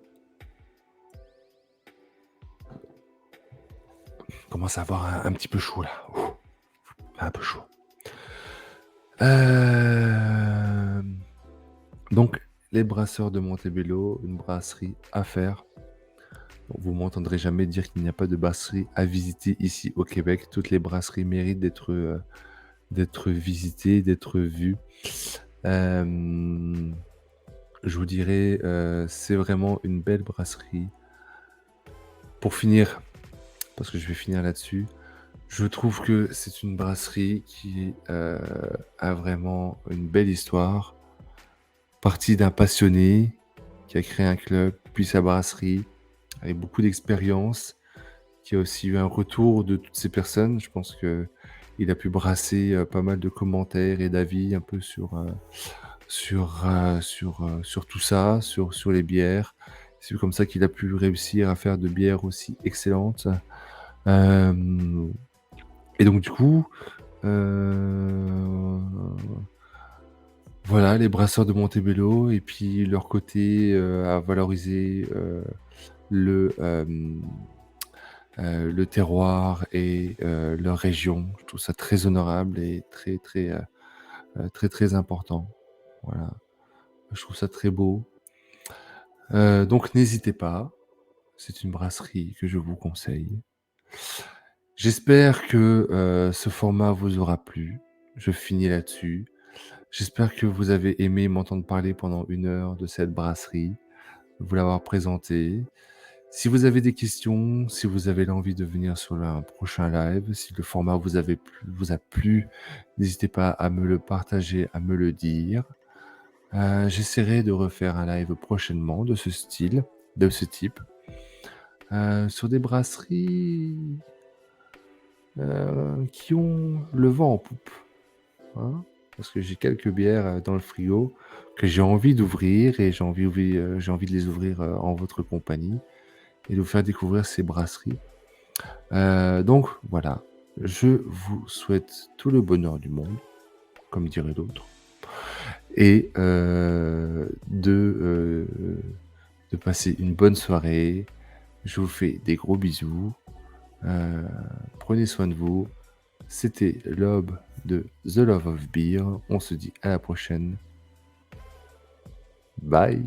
On commence à avoir un petit peu chaud là. Ouh, un peu chaud. Donc, les brasseurs de Montebello, une brasserie à faire. Bon, vous m'entendrez jamais dire qu'il n'y a pas de brasserie à visiter ici au Québec. Toutes les brasseries méritent d'être visitées, d'être vues. Je vous dirais, c'est vraiment une belle brasserie. Pour finir, parce que je vais finir là-dessus, je trouve que c'est une brasserie qui a vraiment une belle histoire. Partie d'un passionné qui a créé un club, puis sa brasserie, avec beaucoup d'expérience, qui a aussi eu un retour de toutes ces personnes. Je pense qu'il a pu brasser pas mal de commentaires et d'avis un peu sur tout ça, sur les bières. C'est comme ça qu'il a pu réussir à faire de bières aussi excellentes. Et donc du coup, voilà, les brasseurs de Montebello et puis leur côté, à valoriser, le terroir et leur région. Je trouve ça très honorable et très important. Voilà, je trouve ça très beau. Donc n'hésitez pas, c'est une brasserie que je vous conseille. J'espère que, ce format vous aura plu. Je finis là-dessus. J'espère que vous avez aimé m'entendre parler pendant 1 heure de cette brasserie, vous l'avoir présentée. Si vous avez des questions, si vous avez l'envie de venir sur un prochain live, si le format vous a plu, n'hésitez pas à me le partager, à me le dire. J'essaierai de refaire un live prochainement de ce style, de ce type, sur des brasseries, qui ont le vent en poupe, hein. Parce que j'ai quelques bières, dans le frigo que j'ai envie d'ouvrir et j'ai envie de les ouvrir, en votre compagnie et de vous faire découvrir ces brasseries. Donc voilà, je vous souhaite tout le bonheur du monde, comme dirait l'autre, et de passer une bonne soirée. Je vous fais des gros bisous. Prenez soin de vous. C'était l'aube de The Love of Beer. On se dit à la prochaine. Bye.